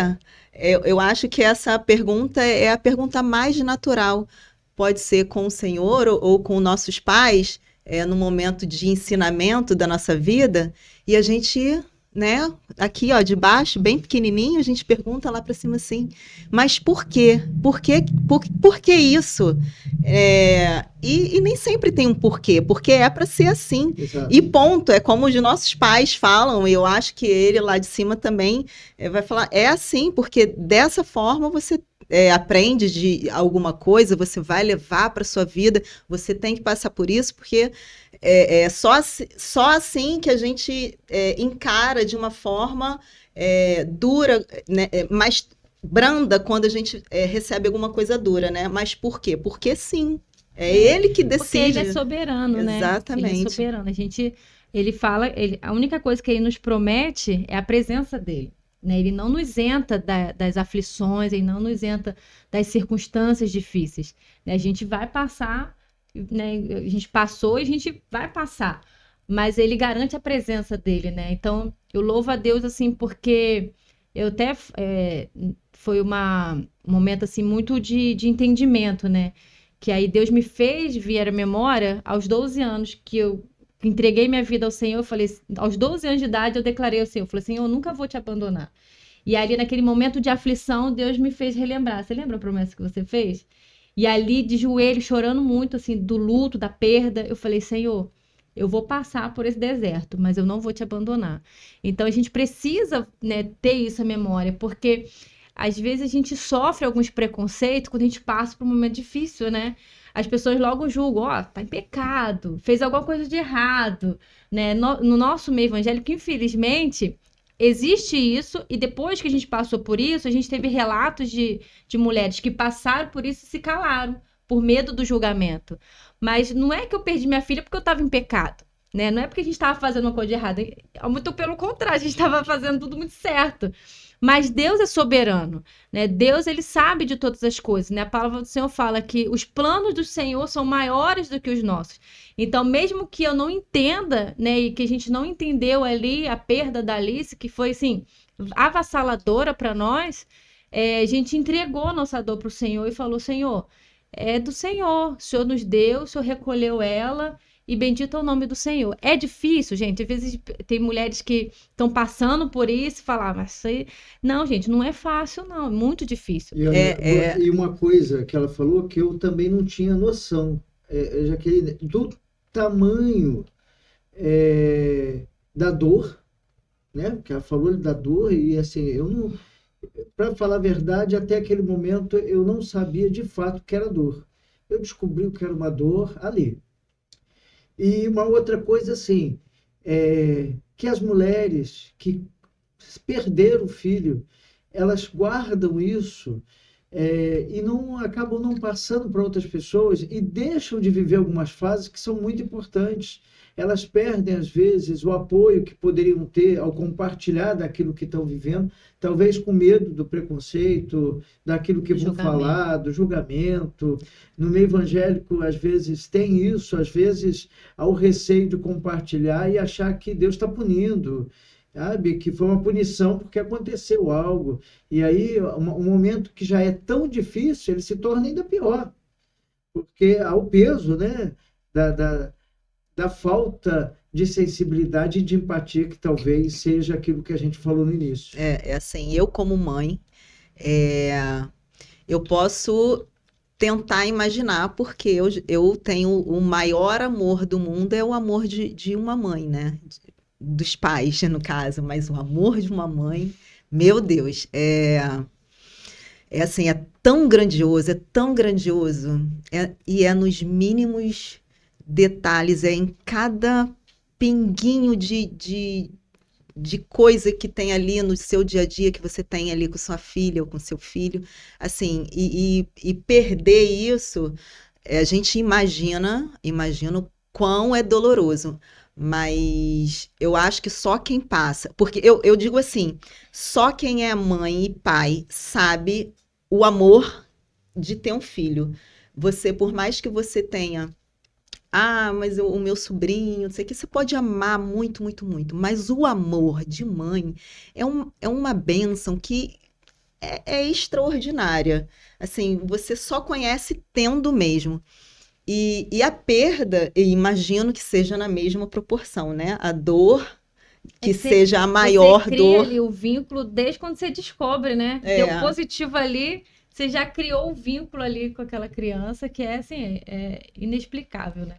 Eu acho que essa pergunta é a pergunta mais natural. Pode ser com o Senhor ou com nossos pais, no momento de ensinamento da nossa vida, e a gente, né, aqui, ó, de baixo, bem pequenininho, a gente pergunta lá para cima assim, mas por quê? Por que isso? E nem sempre tem um porquê, porque é para ser assim. Exato. E ponto, é como os nossos pais falam, e eu acho que ele lá de cima também vai falar, é assim, porque dessa forma você aprende de alguma coisa, você vai levar para sua vida, você tem que passar por isso, porque só assim que a gente encara de uma forma dura, né, mais branda quando a gente recebe alguma coisa dura, né? Mas por quê? Porque sim. É ele que decide. Porque ele é soberano, né? Exatamente. Ele é soberano. Ele fala, a única coisa que ele nos promete é a presença dele. Né? Ele não nos isenta das aflições, ele não nos isenta das circunstâncias difíceis. Né? A gente vai passar, né? A gente passou e a gente vai passar. Mas ele garante a presença dele, né? Então, eu louvo a Deus, assim, porque eu até... foi um momento, assim, muito de entendimento, né? Que aí Deus me fez vir à memória aos 12 anos que eu entreguei minha vida ao Senhor. Eu falei, aos 12 anos de idade, eu declarei ao Senhor, eu falei, Senhor, eu nunca vou te abandonar. E ali, naquele momento de aflição, Deus me fez relembrar. Você lembra a promessa que você fez? E ali, de joelho, chorando muito, assim, do luto, da perda, eu falei, Senhor, eu vou passar por esse deserto, mas eu não vou te abandonar. Então, a gente precisa, né, ter isso à memória, porque às vezes a gente sofre alguns preconceitos quando a gente passa por um momento difícil, né? As pessoas logo julgam, tá em pecado, fez alguma coisa de errado, né? No nosso meio evangélico, infelizmente, existe isso, e depois que a gente passou por isso, a gente teve relatos de mulheres que passaram por isso e se calaram, por medo do julgamento. Mas não é que eu perdi minha filha porque eu estava em pecado, né? Não é porque a gente estava fazendo uma coisa de errada, muito pelo contrário, a gente estava fazendo tudo muito certo. Mas Deus é soberano, né? Deus, ele sabe de todas as coisas, né? A palavra do Senhor fala que os planos do Senhor são maiores do que os nossos. Então, mesmo que eu não entenda, né, e que a gente não entendeu ali a perda da Alice, que foi, assim, avassaladora para nós, a gente entregou a nossa dor para o Senhor e falou, Senhor, é do Senhor, o Senhor nos deu, o Senhor recolheu ela, e bendito é o nome do Senhor. É difícil, gente, às vezes tem mulheres que estão passando por isso e falam, mas isso não, gente, não é fácil, não, é muito difícil. E uma coisa que ela falou que eu também não tinha noção, Jaqueline, do tamanho da dor, né? Que ela falou da dor e assim, eu não, para falar a verdade, até aquele momento eu não sabia de fato o que era dor. Eu descobri o que era uma dor ali. E uma outra coisa assim, que as mulheres que perderam o filho, elas guardam isso e não acabam não passando para outras pessoas e deixam de viver algumas fases que são muito importantes. Elas perdem, às vezes, o apoio que poderiam ter ao compartilhar daquilo que estão vivendo, talvez com medo do preconceito, daquilo que vão falar, do julgamento. No meio evangélico, às vezes, tem isso, às vezes, há o receio de compartilhar e achar que Deus está punindo, sabe? Que foi uma punição porque aconteceu algo. E aí, um momento que já é tão difícil, ele se torna ainda pior, porque há o peso, né, da falta de sensibilidade e de empatia, que talvez seja aquilo que a gente falou no início. Assim, eu como mãe, eu posso tentar imaginar, porque eu tenho o maior amor do mundo, é o amor de uma mãe, né? Dos pais, no caso, mas o amor de uma mãe, meu Deus, assim, é tão grandioso, e é nos mínimos detalhes, em cada pinguinho de coisa que tem ali no seu dia a dia, que você tem ali com sua filha ou com seu filho, assim, e perder isso, a gente imagina o quão é doloroso, mas eu acho que só quem passa, porque eu digo assim, só quem é mãe e pai sabe o amor de ter um filho. Você, por mais que você tenha mas o meu sobrinho, não sei o que, você pode amar muito, muito, muito, mas o amor de mãe é uma bênção que é extraordinária. Assim, você só conhece tendo mesmo. E a perda, eu imagino que seja na mesma proporção, né? A dor, que seja a maior dor. Você cria ali o vínculo desde quando você descobre, né? Deu positivo ali, você já criou um vínculo ali com aquela criança que assim, é inexplicável, né?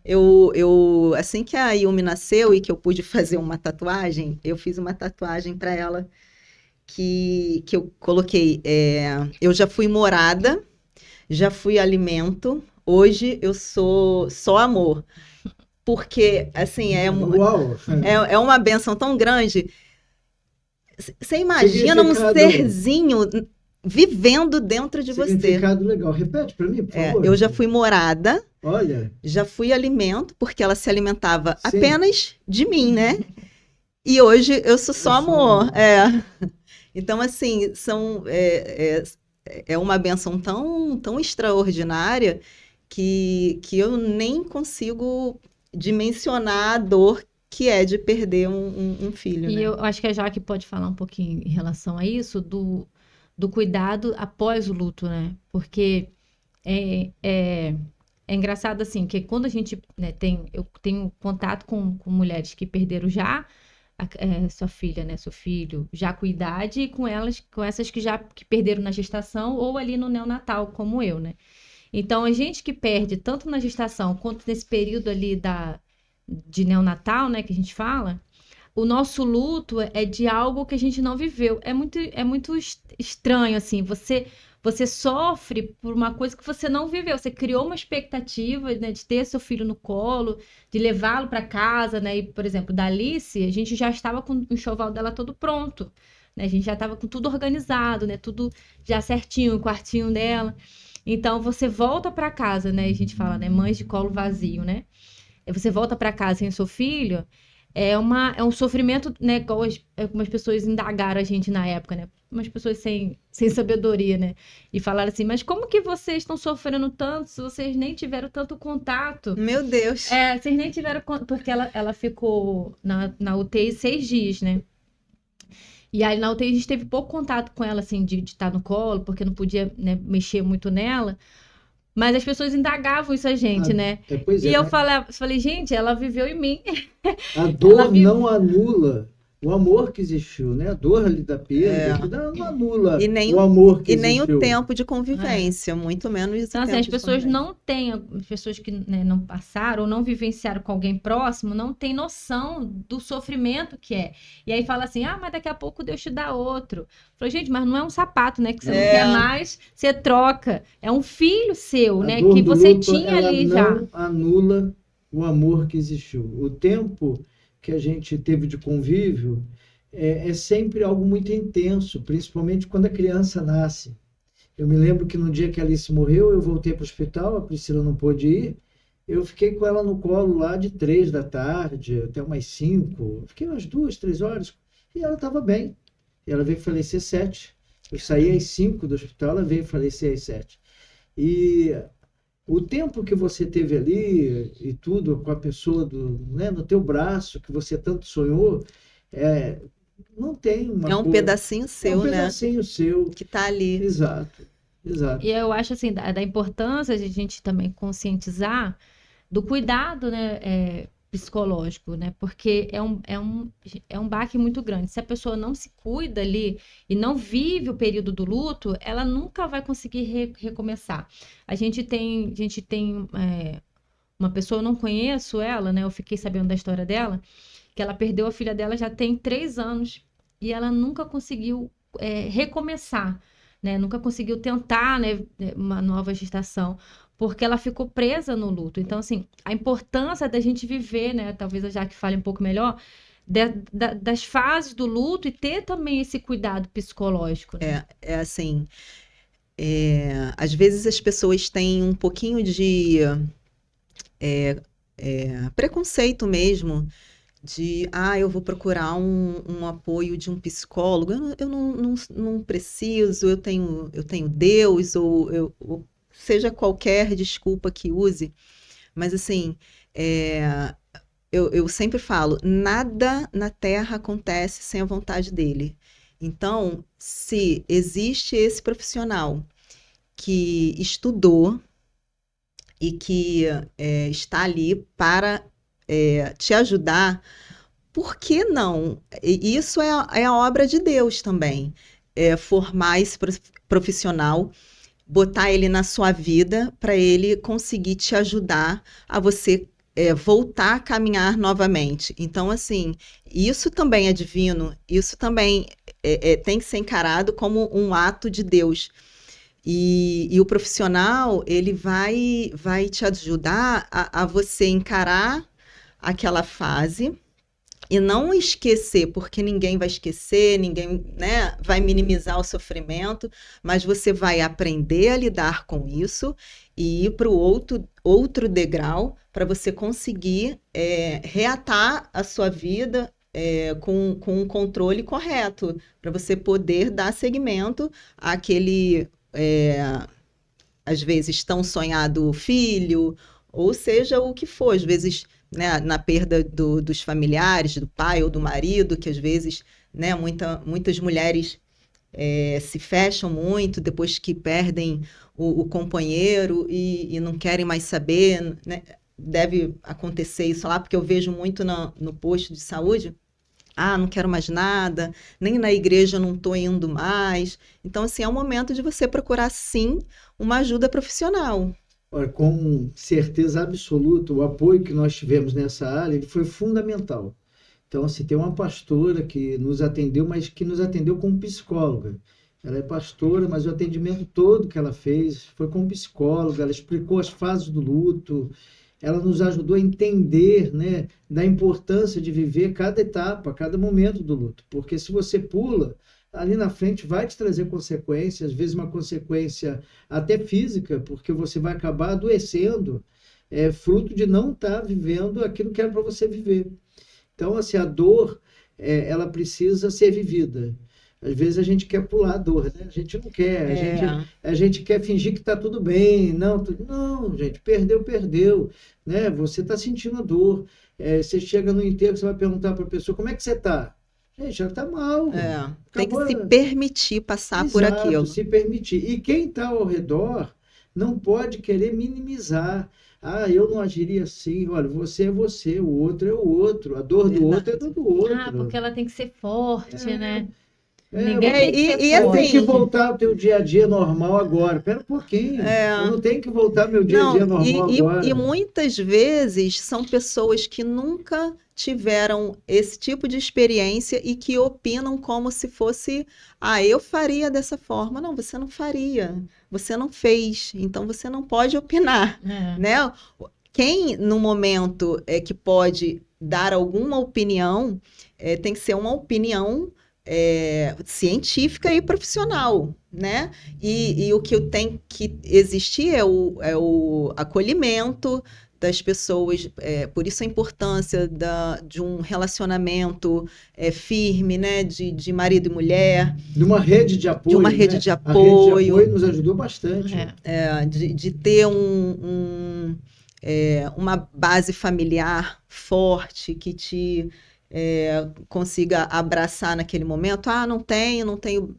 Assim que a Yumi nasceu e que eu pude fazer uma tatuagem, eu fiz uma tatuagem para ela que eu coloquei, eu já fui morada, já fui alimento, hoje eu sou só amor. Porque, assim, é uma bênção tão grande. Você imagina um serzinho vivendo dentro de você. Significado legal. Repete para mim, por favor. Eu já fui morada. Olha. Já fui alimento, porque ela se alimentava apenas de mim, né? E hoje eu sou só amor. Então, assim, é uma bênção tão extraordinária que eu nem consigo dimensionar a dor que é de perder um filho. E né? eu acho que a Jaque pode falar um pouquinho em relação a isso, do cuidado após o luto, né? Porque é engraçado assim, que quando a gente, né, eu tenho contato com mulheres que perderam já sua filha, né, seu filho, já com idade, e com essas que perderam na gestação ou ali no neonatal, como eu, né? Então, a gente que perde tanto na gestação quanto nesse período ali de neonatal, né, que a gente fala, o nosso luto é de algo que a gente não viveu. É muito estranho, assim, você sofre por uma coisa que você não viveu. Você criou uma expectativa, né, de ter seu filho no colo, de levá-lo para casa, né? E, por exemplo, da Alice, a gente já estava com o enxoval dela todo pronto, né? A gente já estava com tudo organizado, né? Tudo já certinho, o quartinho dela. Então, você volta para casa, né? A gente fala, né? Mães de colo vazio, né? Você volta para casa sem seu filho, é um sofrimento, né? Como as pessoas indagaram a gente na época, né? Umas pessoas sem sabedoria, né? E falaram assim, mas como que vocês estão sofrendo tanto se vocês nem tiveram tanto contato? Meu Deus! Vocês nem tiveram contato, porque ela ficou na UTI 6 dias, né? E aí na UTI a gente teve pouco contato com ela, assim, de estar no colo, porque não podia, né, mexer muito nela. Mas as pessoas indagavam isso a gente, né? Pois E é, eu né? falei, gente, ela viveu em mim. A Ela dor vive... não anula o amor que existiu, né? A dor ali da perda, É. que não anula E nem, o amor que e nem o existiu. tempo de convivência, muito menos o Então, assim, tempo as de pessoas convivência. não têm, as pessoas que, né, não passaram ou não vivenciaram com alguém próximo, não têm noção do sofrimento que é. E aí fala assim, mas daqui a pouco Deus te dá outro. Falei, gente, mas não é um sapato, né, que você não quer mais, você troca. É um filho seu, A né, dor que do você luto, tinha ela ali já. não anula o amor que existiu. O tempo que a gente teve de convívio é sempre algo muito intenso, principalmente quando a criança nasce. Eu me lembro que no dia que a Alice morreu, eu voltei para o hospital, a Priscila não pôde ir, eu fiquei com ela no colo lá de 3 da tarde até umas 5, fiquei umas 2, 3 horas, e ela estava bem. E ela veio falecer 7. Eu saí às 5 do hospital, ela veio falecer às 7. E o tempo que você teve ali e tudo com a pessoa né, no teu braço, que você tanto sonhou, é, não tem uma É um cor. pedacinho É um seu, né? pedacinho seu. Que tá ali. Exato, exato. E eu acho, assim, da importância de a gente também conscientizar do cuidado, né, psicológico, né? Porque é um baque muito grande. Se a pessoa não se cuida ali e não vive o período do luto, ela nunca vai conseguir recomeçar. A gente tem uma pessoa, eu não conheço ela, né? Eu fiquei sabendo da história dela, que ela perdeu a filha dela já tem 3 anos e ela nunca conseguiu recomeçar, né? Nunca conseguiu tentar, né, uma nova gestação, porque ela ficou presa no luto. Então, assim, a importância da gente viver, né? Talvez a Jaque fale um pouco melhor, das fases do luto e ter também esse cuidado psicológico, né? É assim, às vezes as pessoas têm um pouquinho de preconceito mesmo, de, eu vou procurar um apoio de um psicólogo, eu não preciso, eu tenho Deus, ou seja qualquer desculpa que use, mas assim, eu sempre falo, nada na Terra acontece sem a vontade dele. Então, se existe esse profissional que estudou e que está ali para te ajudar, por que não? Isso é a obra de Deus também. Formar esse profissional, botar ele na sua vida para ele conseguir te ajudar a você voltar a caminhar novamente. Então, assim, isso também é divino, isso também tem que ser encarado como um ato de Deus. E o profissional, ele vai te ajudar a você encarar aquela fase e não esquecer, porque ninguém vai esquecer, ninguém, né, vai minimizar o sofrimento, mas você vai aprender a lidar com isso e ir para o outro degrau para você conseguir reatar a sua vida com um controle correto, para você poder dar seguimento àquele, às vezes, tão sonhado filho, ou seja, o que for, às vezes, né, na perda dos familiares, do pai ou do marido, que às vezes, né, muitas mulheres se fecham muito depois que perdem o companheiro e não querem mais saber, né? Deve acontecer isso lá, porque eu vejo muito no posto de saúde. Não quero mais nada, nem na igreja não estou indo mais. Então, assim, é o momento de você procurar, sim, uma ajuda profissional. Olha, com certeza absoluta, o apoio que nós tivemos nessa área ele foi fundamental. Então, assim, tem uma pastora que nos atendeu, mas que nos atendeu como psicóloga. Ela é pastora, mas o atendimento todo que ela fez foi como psicóloga, ela explicou as fases do luto, ela nos ajudou a entender, né, da importância de viver cada etapa, cada momento do luto. Porque se você pula, ali na frente vai te trazer consequências, às vezes uma consequência até física, porque você vai acabar adoecendo, fruto de não estar vivendo aquilo que era para você viver. Então, assim, a dor, ela precisa ser vivida. Às vezes a gente quer pular a dor, né? A gente não quer, a gente quer fingir que está tudo bem. Não, gente, perdeu, né? Você está sentindo a dor. Você chega no enterro, você vai perguntar para a pessoa, como é que você está? Gente, ela está mal. Tem que Acabou. se permitir passar por Exato, aquilo. se permitir. E quem está ao redor não pode querer minimizar. Ah, eu não agiria assim. Olha, você é você, o outro é o outro. A dor do outro é a dor do outro. Ah, porque ela tem que ser forte, né? É, Ninguém tem que ser e você tem que assim, voltar ao teu dia a dia normal agora. Espera um pouquinho. Eu não tenho que voltar ao meu dia a dia não, normal agora. e muitas vezes são pessoas que nunca tiveram esse tipo de experiência e que opinam como se fosse, eu faria dessa forma. Não, você não faria, você não fez, então você não pode opinar, né? Quem no momento que pode dar alguma opinião, tem que ser uma opinião científica e profissional, né? E o que tem que existir é o acolhimento das pessoas, por isso a importância de um relacionamento firme, né? De marido e mulher. De uma rede de apoio. De uma rede né? de A rede de apoio. apoio nos ajudou bastante. De ter uma base familiar forte que te consiga abraçar naquele momento. Não tenho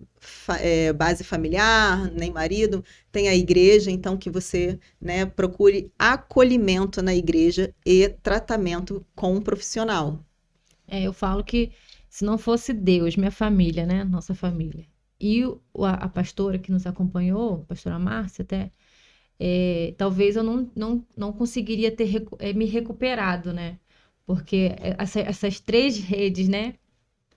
base familiar, nem marido, tem a igreja, então que você, né, procure acolhimento na igreja e tratamento com um profissional. Eu falo que se não fosse Deus, minha família, né, nossa família, e a pastora que nos acompanhou, a pastora Márcia até, talvez eu não conseguiria ter me recuperado, né? Porque essas três redes, né?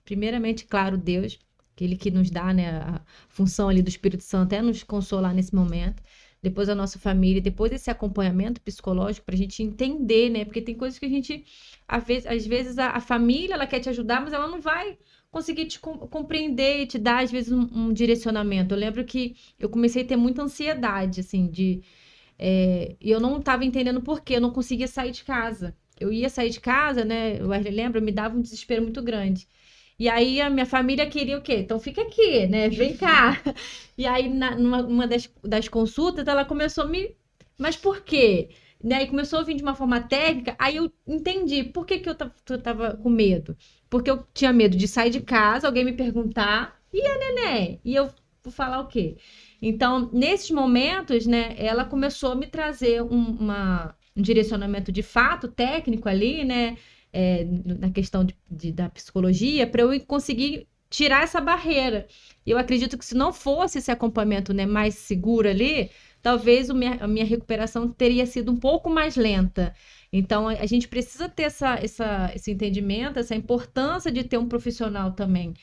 Primeiramente, claro, Deus, aquele que nos dá, né, a função ali do Espírito Santo é nos consolar nesse momento. Depois a nossa família, depois esse acompanhamento psicológico para a gente entender, né? Porque tem coisas que a gente, às vezes a família, ela quer te ajudar, mas ela não vai conseguir te compreender e te dar, às vezes, um direcionamento. Eu lembro que eu comecei a ter muita ansiedade, assim, e eu não estava entendendo por quê, eu não conseguia sair de casa. Eu ia sair de casa, né? O Wesley lembra, me dava um desespero muito grande. E aí a minha família queria o quê? Então fica aqui, né? Vem cá. E aí, numa das consultas, ela começou a Mas por quê? Né? E começou a vir de uma forma técnica, aí eu entendi por que eu tava com medo. Porque eu tinha medo de sair de casa, alguém me perguntar, e a neném? E eu vou falar o quê? Então, nesses momentos, né, ela começou a me trazer um direcionamento de fato técnico ali, né? Na questão da psicologia, para eu conseguir tirar essa barreira. Eu acredito que se não fosse esse acompanhamento, né, mais seguro ali, talvez a minha recuperação teria sido um pouco mais lenta. Então, a gente precisa ter esse entendimento, essa importância de ter um profissional também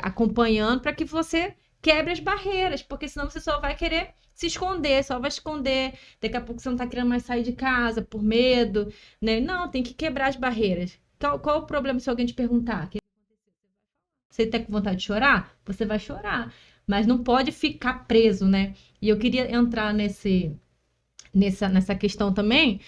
acompanhando para que você quebre as barreiras, porque senão você só vai querer se esconder, só vai esconder. Daqui a pouco você não tá querendo mais sair de casa por medo, né? Não, tem que quebrar as barreiras. Qual o problema se alguém te perguntar? Você tá com vontade de chorar? Você vai chorar. Mas não pode ficar preso, né? E eu queria entrar nessa questão também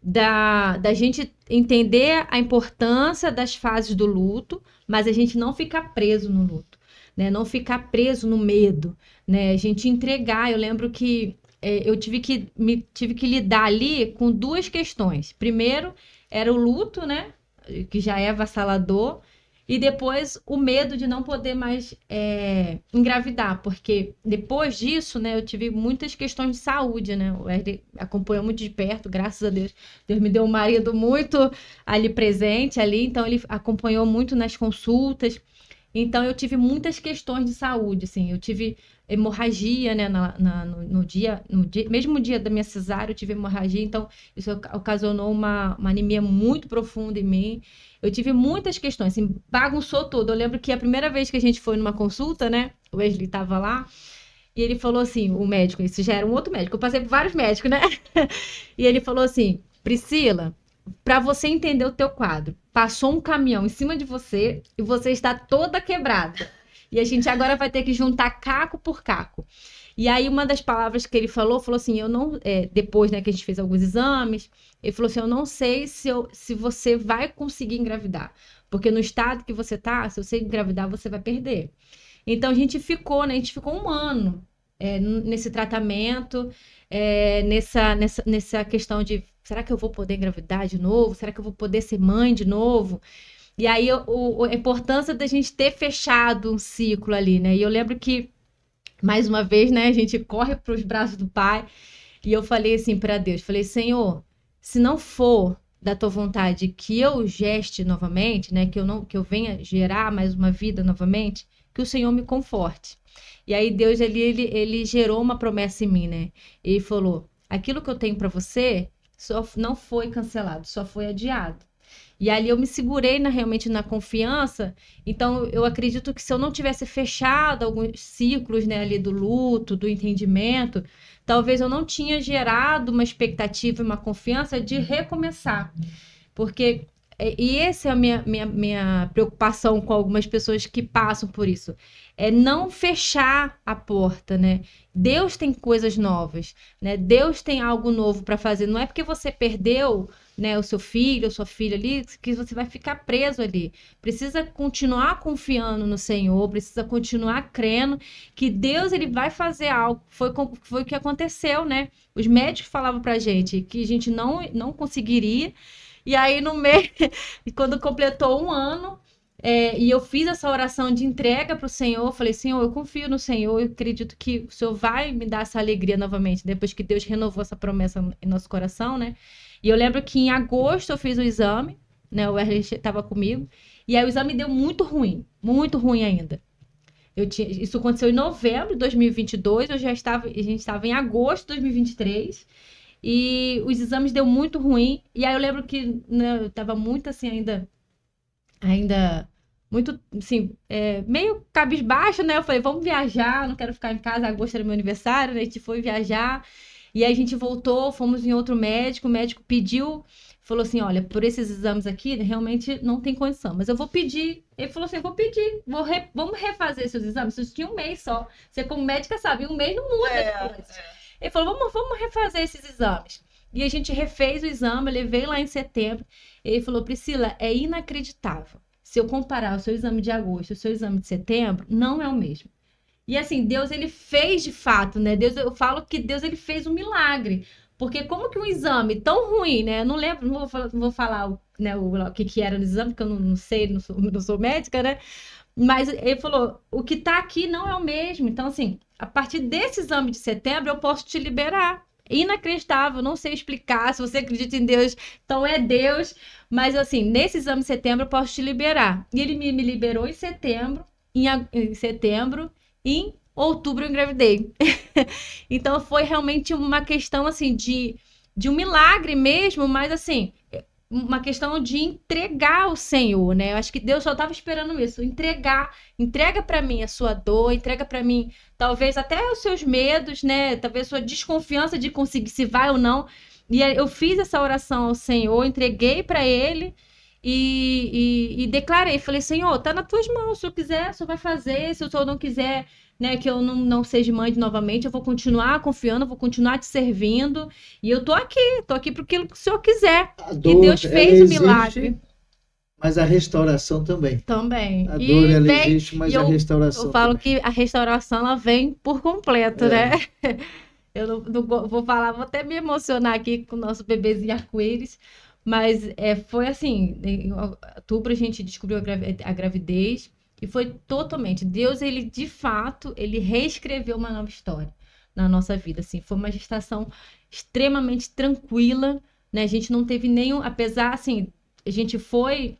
da gente entender a importância das fases do luto, mas a gente não ficar preso no luto. Né, não ficar preso no medo, né? A gente entregar. Eu lembro que eu tive que lidar ali com duas questões. Primeiro, era o luto, né? Que já é avassalador. E depois, o medo de não poder mais engravidar. Porque depois disso, né? Eu tive muitas questões de saúde, né? O Wesley acompanhou muito de perto, graças a Deus. Deus me deu um marido muito ali presente, ali. Então, ele acompanhou muito nas consultas. Então, eu tive muitas questões de saúde, assim, eu tive hemorragia, né, no mesmo dia da minha cesárea, eu tive hemorragia, então isso ocasionou uma anemia muito profunda em mim. Eu tive muitas questões, assim, bagunçou tudo. Eu lembro que a primeira vez que a gente foi numa consulta, né, o Wesley estava lá, e ele falou assim, o médico, esse já era um outro médico, eu passei por vários médicos, né, e ele falou assim, Priscila, para você entender o teu quadro, passou um caminhão em cima de você e você está toda quebrada. E a gente agora vai ter que juntar caco por caco. E aí uma das palavras que ele falou assim, eu não, depois, né, que a gente fez alguns exames, ele falou assim, eu não sei se você vai conseguir engravidar, porque no estado que você tá, se você engravidar, você vai perder. Então a gente ficou 1 ano nesse tratamento, nessa questão de será que eu vou poder engravidar de novo? Será que eu vou poder ser mãe de novo? E aí a importância da gente ter fechado um ciclo ali, né? E eu lembro que, mais uma vez, né, a gente corre para os braços do Pai. E eu falei assim para Deus, falei, Senhor, se não for da tua vontade que eu geste novamente, né, que eu venha gerar mais uma vida novamente, que o Senhor me conforte. E aí Deus ele gerou uma promessa em mim, né? Ele falou: aquilo que eu tenho para você só não foi cancelado, só foi adiado. E ali eu me segurei realmente na confiança. Então, eu acredito que se eu não tivesse fechado alguns ciclos, né, ali do luto, do entendimento, talvez eu não tinha gerado uma expectativa e uma confiança de recomeçar. Porque, e essa é a minha preocupação com algumas pessoas que passam por isso, é não fechar a porta, né? Deus tem coisas novas, né? Deus tem algo novo para fazer. Não é porque você perdeu, né, o seu filho, a sua filha ali, que você vai ficar preso ali. Precisa continuar confiando no Senhor, precisa continuar crendo que Deus ele vai fazer algo. Foi o que aconteceu, né? Os médicos falavam pra gente que a gente não conseguiria. E aí, no mês, quando completou um ano, e eu fiz essa oração de entrega para o Senhor, eu falei, Senhor, eu confio no Senhor, eu acredito que o Senhor vai me dar essa alegria novamente, depois que Deus renovou essa promessa em nosso coração, né? E eu lembro que em agosto eu fiz o exame, né? O Wesley estava comigo, e aí o exame deu muito ruim ainda. Isso aconteceu em novembro de 2022, a gente estava em agosto de 2023, e os exames deu muito ruim, e aí eu lembro que, né, eu estava muito assim ainda muito, assim, meio cabisbaixo, né? Eu falei, vamos viajar, não quero ficar em casa, agosto era meu aniversário, né? A gente foi viajar, e aí a gente voltou, fomos em outro médico, o médico pediu, falou assim, olha, por esses exames aqui, realmente não tem condição, mas eu vou pedir. Ele falou assim, eu vou pedir, vamos refazer seus exames, vocês tinham um mês só. Você como médica sabe, um mês não muda as coisas. Ele falou, vamos refazer esses exames. E a gente refez o exame, eu levei lá em setembro. Ele falou, Priscila, é inacreditável. Se eu comparar o seu exame de agosto e o seu exame de setembro, não é o mesmo. E assim, Deus, ele fez de fato, né? Eu falo que Deus, ele fez um milagre. Porque como que um exame tão ruim, né? Eu não lembro, não vou falar né, o que era no exame, porque eu não sei, não sou médica, né? Mas ele falou, o que tá aqui não é o mesmo. Então, assim, a partir desse exame de setembro, eu posso te liberar. Inacreditável, não sei explicar. Se você acredita em Deus, então é Deus. Mas, assim, nesse exame de setembro, eu posso te liberar. E ele me liberou em setembro, em outubro eu engravidei. Então, foi realmente uma questão, assim, de um milagre mesmo, mas, assim, uma questão de entregar ao Senhor, né? Eu acho que Deus só estava esperando isso, entrega para mim a sua dor, entrega para mim, talvez até os seus medos, né? Talvez a sua desconfiança de conseguir se vai ou não. E eu fiz essa oração ao Senhor, entreguei para Ele e declarei, falei, Senhor, tá nas tuas mãos, se eu quiser, o Senhor vai fazer, se o Senhor não quiser, né, que eu não seja mãe novamente, eu vou continuar confiando, eu vou continuar te servindo, e eu tô aqui para aquilo que o Senhor quiser. E Deus fez o milagre. Mas a restauração também. Também. A dor, ela existe, mas a restauração eu falo também. que a restauração, ela vem por completo, né? Eu não vou falar, vou até me emocionar aqui com o nosso bebezinho arco-íris, mas foi assim, em outubro a gente descobriu a gravidez, e foi totalmente, Deus, ele de fato, ele reescreveu uma nova história na nossa vida, assim, foi uma gestação extremamente tranquila, né, a gente não teve nenhum, apesar, assim, a gente foi,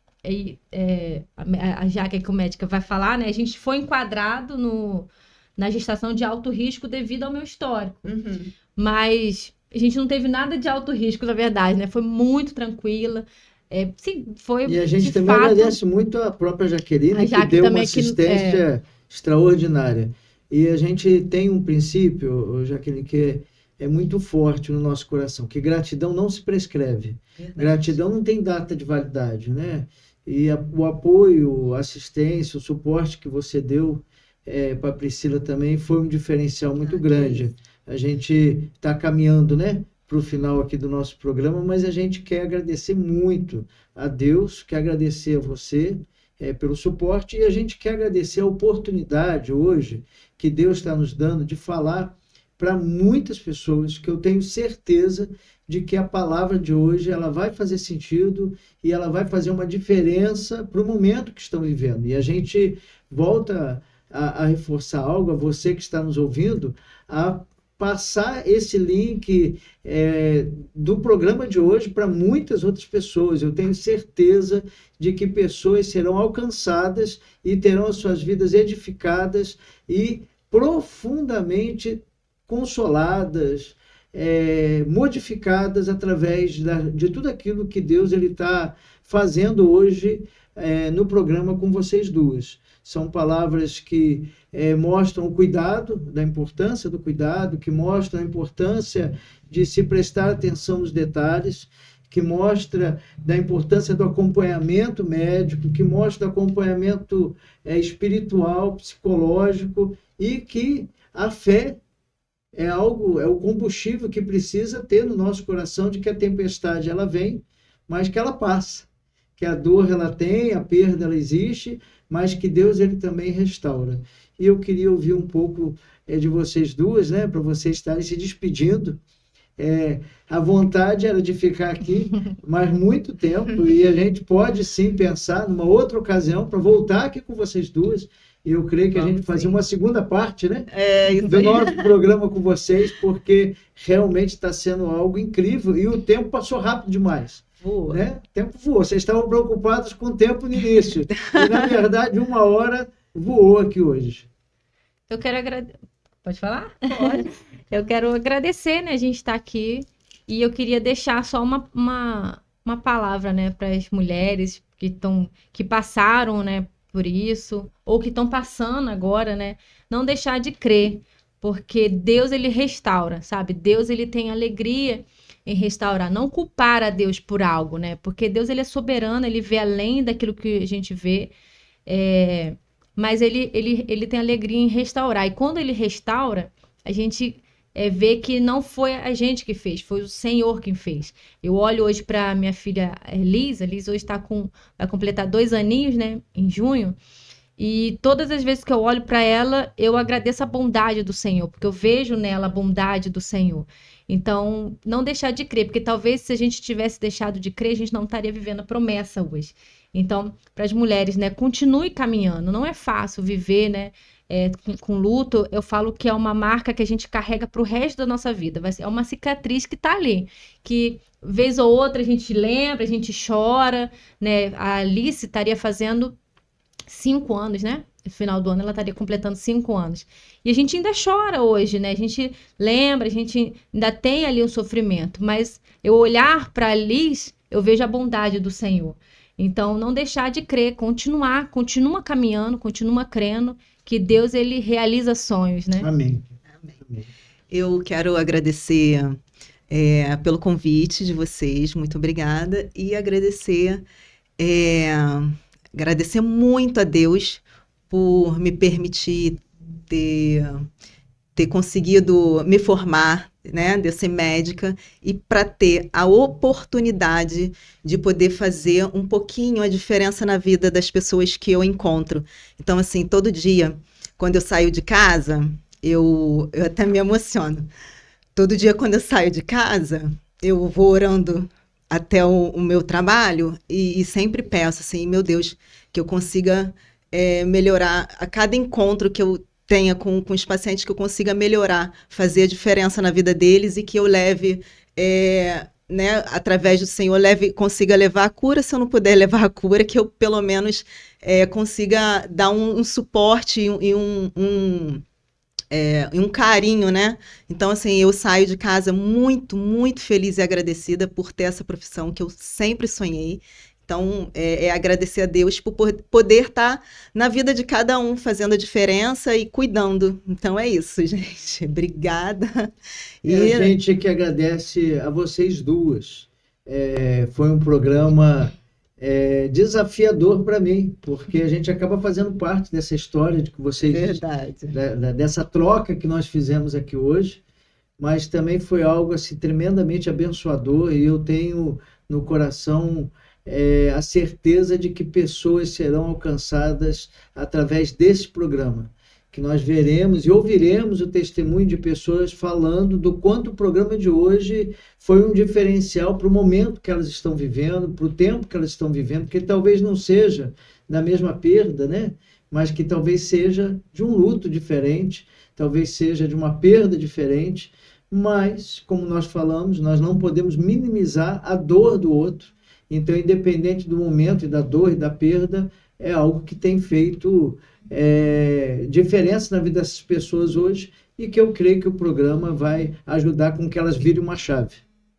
a Jaque, que o médica vai falar, né, a gente foi enquadrado na gestação de alto risco devido ao meu histórico, mas a gente não teve nada de alto risco, na verdade, né, foi muito tranquila. Sim, foi. E a gente também agradece muito a própria Jaqueline, que deu uma assistência extraordinária. E a gente tem um princípio, Jaqueline, que é muito forte no nosso coração, que gratidão não se prescreve. Verdade. Gratidão não tem data de validade, né? E o apoio, a assistência, o suporte que você deu para a Priscila também foi um diferencial muito grande. A gente está caminhando, né, para o final aqui do nosso programa, mas a gente quer agradecer muito a Deus, quer agradecer a você pelo suporte, e a gente quer agradecer a oportunidade hoje que Deus está nos dando de falar para muitas pessoas, que eu tenho certeza de que a palavra de hoje ela vai fazer sentido e ela vai fazer uma diferença para o momento que estão vivendo. E a gente volta a reforçar algo, a você que está nos ouvindo, a passar esse link do programa de hoje para muitas outras pessoas. Eu tenho certeza de que pessoas serão alcançadas e terão as suas vidas edificadas e profundamente consoladas, modificadas através de tudo aquilo que Deus está fazendo hoje no programa com vocês duas. São palavras que mostram o cuidado, da importância do cuidado, que mostram a importância de se prestar atenção nos detalhes, que mostra da importância do acompanhamento médico, que mostra do acompanhamento espiritual, psicológico, e que a fé é o combustível que precisa ter no nosso coração, de que a tempestade ela vem, mas que ela passa, que a dor ela tem, a perda ela existe, mas que Deus ele também restaura. E eu queria ouvir um pouco de vocês duas, né, para vocês estarem se despedindo. A vontade era de ficar aqui mais muito tempo, e a gente pode sim pensar numa outra ocasião para voltar aqui com vocês duas. E eu creio que a gente fazer uma segunda parte, né, do nosso programa com vocês, porque realmente está sendo algo incrível e o tempo passou rápido demais. Voa. Né? O tempo voou. Vocês estavam preocupados com o tempo no início. E, na verdade, 1 hora voou aqui hoje. Eu quero agradecer. Pode falar? Pode. Eu quero agradecer, né? A gente está aqui. E eu queria deixar só uma palavra, né, para as mulheres que passaram, né, por isso, ou que estão passando agora, né? Não deixar de crer, porque Deus, ele restaura, sabe? Deus, ele tem alegria em restaurar, não culpar a Deus por algo, né? Porque Deus, ele é soberano, ele vê além daquilo que a gente vê, mas ele tem alegria em restaurar. E quando ele restaura, a gente vê que não foi a gente que fez, foi o Senhor quem fez. Eu olho hoje para minha filha Lisa hoje vai completar 2 aninhos, né? Em junho. E todas as vezes que eu olho para ela, eu agradeço a bondade do Senhor, porque eu vejo nela a bondade do Senhor. Então, não deixar de crer, porque talvez se a gente tivesse deixado de crer, a gente não estaria vivendo a promessa hoje. Então, para as mulheres, né, continue caminhando. Não é fácil viver, né, com luto. Eu falo que é uma marca que a gente carrega para o resto da nossa vida. É uma cicatriz que está ali, que vez ou outra a gente lembra, a gente chora, né? A Alice estaria fazendo 5 anos, né? No final do ano ela estaria completando 5 anos. E a gente ainda chora hoje, né? A gente lembra, a gente ainda tem ali o sofrimento. Mas eu olhar para a Liz, eu vejo a bondade do Senhor. Então, não deixar de crer, continua caminhando, continua crendo que Deus, ele realiza sonhos, né? Amém. Amém. Eu quero agradecer pelo convite de vocês, muito obrigada. E agradecer muito a Deus por me permitir ter conseguido me formar, né, de ser médica, e para ter a oportunidade de poder fazer um pouquinho a diferença na vida das pessoas que eu encontro. Então, assim, todo dia, quando eu saio de casa, eu até me emociono. Todo dia, quando eu saio de casa, eu vou orando até o meu trabalho e sempre peço, assim, meu Deus, que eu consiga melhorar a cada encontro que eu tenha com os pacientes, que eu consiga melhorar, fazer a diferença na vida deles e que eu leve, né, através do Senhor, consiga levar a cura. Se eu não puder levar a cura, que eu pelo menos consiga dar um suporte e um carinho, né? Então, assim, eu saio de casa muito, muito feliz e agradecida por ter essa profissão que eu sempre sonhei. Então, agradecer a Deus por poder estar na vida de cada um, fazendo a diferença e cuidando. Então, é isso, gente. Obrigada. A gente que agradece a vocês duas. Foi um programa desafiador para mim, porque a gente acaba fazendo parte dessa história de que vocês... Verdade. Dessa troca que nós fizemos aqui hoje, mas também foi algo assim, tremendamente abençoador, e eu tenho no coração... a certeza de que pessoas serão alcançadas através desse programa, que nós veremos e ouviremos o testemunho de pessoas falando do quanto o programa de hoje foi um diferencial para o momento que elas estão vivendo, para o tempo que elas estão vivendo, porque talvez não seja da mesma perda, né? Mas que talvez seja de um luto diferente, talvez seja de uma perda diferente, mas, como nós falamos, nós não podemos minimizar a dor do outro. Então, independente do momento e da dor e da perda, é algo que tem feito diferença na vida dessas pessoas hoje e que eu creio que o programa vai ajudar com que elas virem uma chave.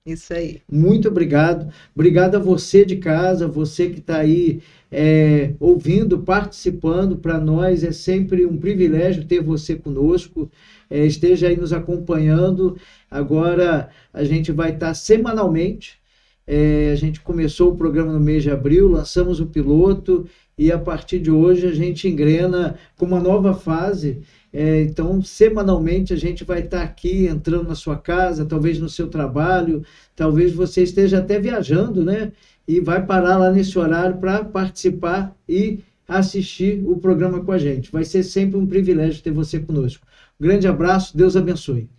Isso aí. Muito obrigado. Obrigado a você de casa, você que está aí ouvindo, participando. Para nós é sempre um privilégio ter você conosco. Esteja aí nos acompanhando. Agora a gente vai estar semanalmente. A gente começou o programa no mês de abril, lançamos o piloto e a partir de hoje a gente engrena com uma nova fase. Então, semanalmente a gente vai estar aqui entrando na sua casa, talvez no seu trabalho, talvez você esteja até viajando, né? E vai parar lá nesse horário para participar e assistir o programa com a gente. Vai ser sempre um privilégio ter você conosco. Um grande abraço, Deus abençoe.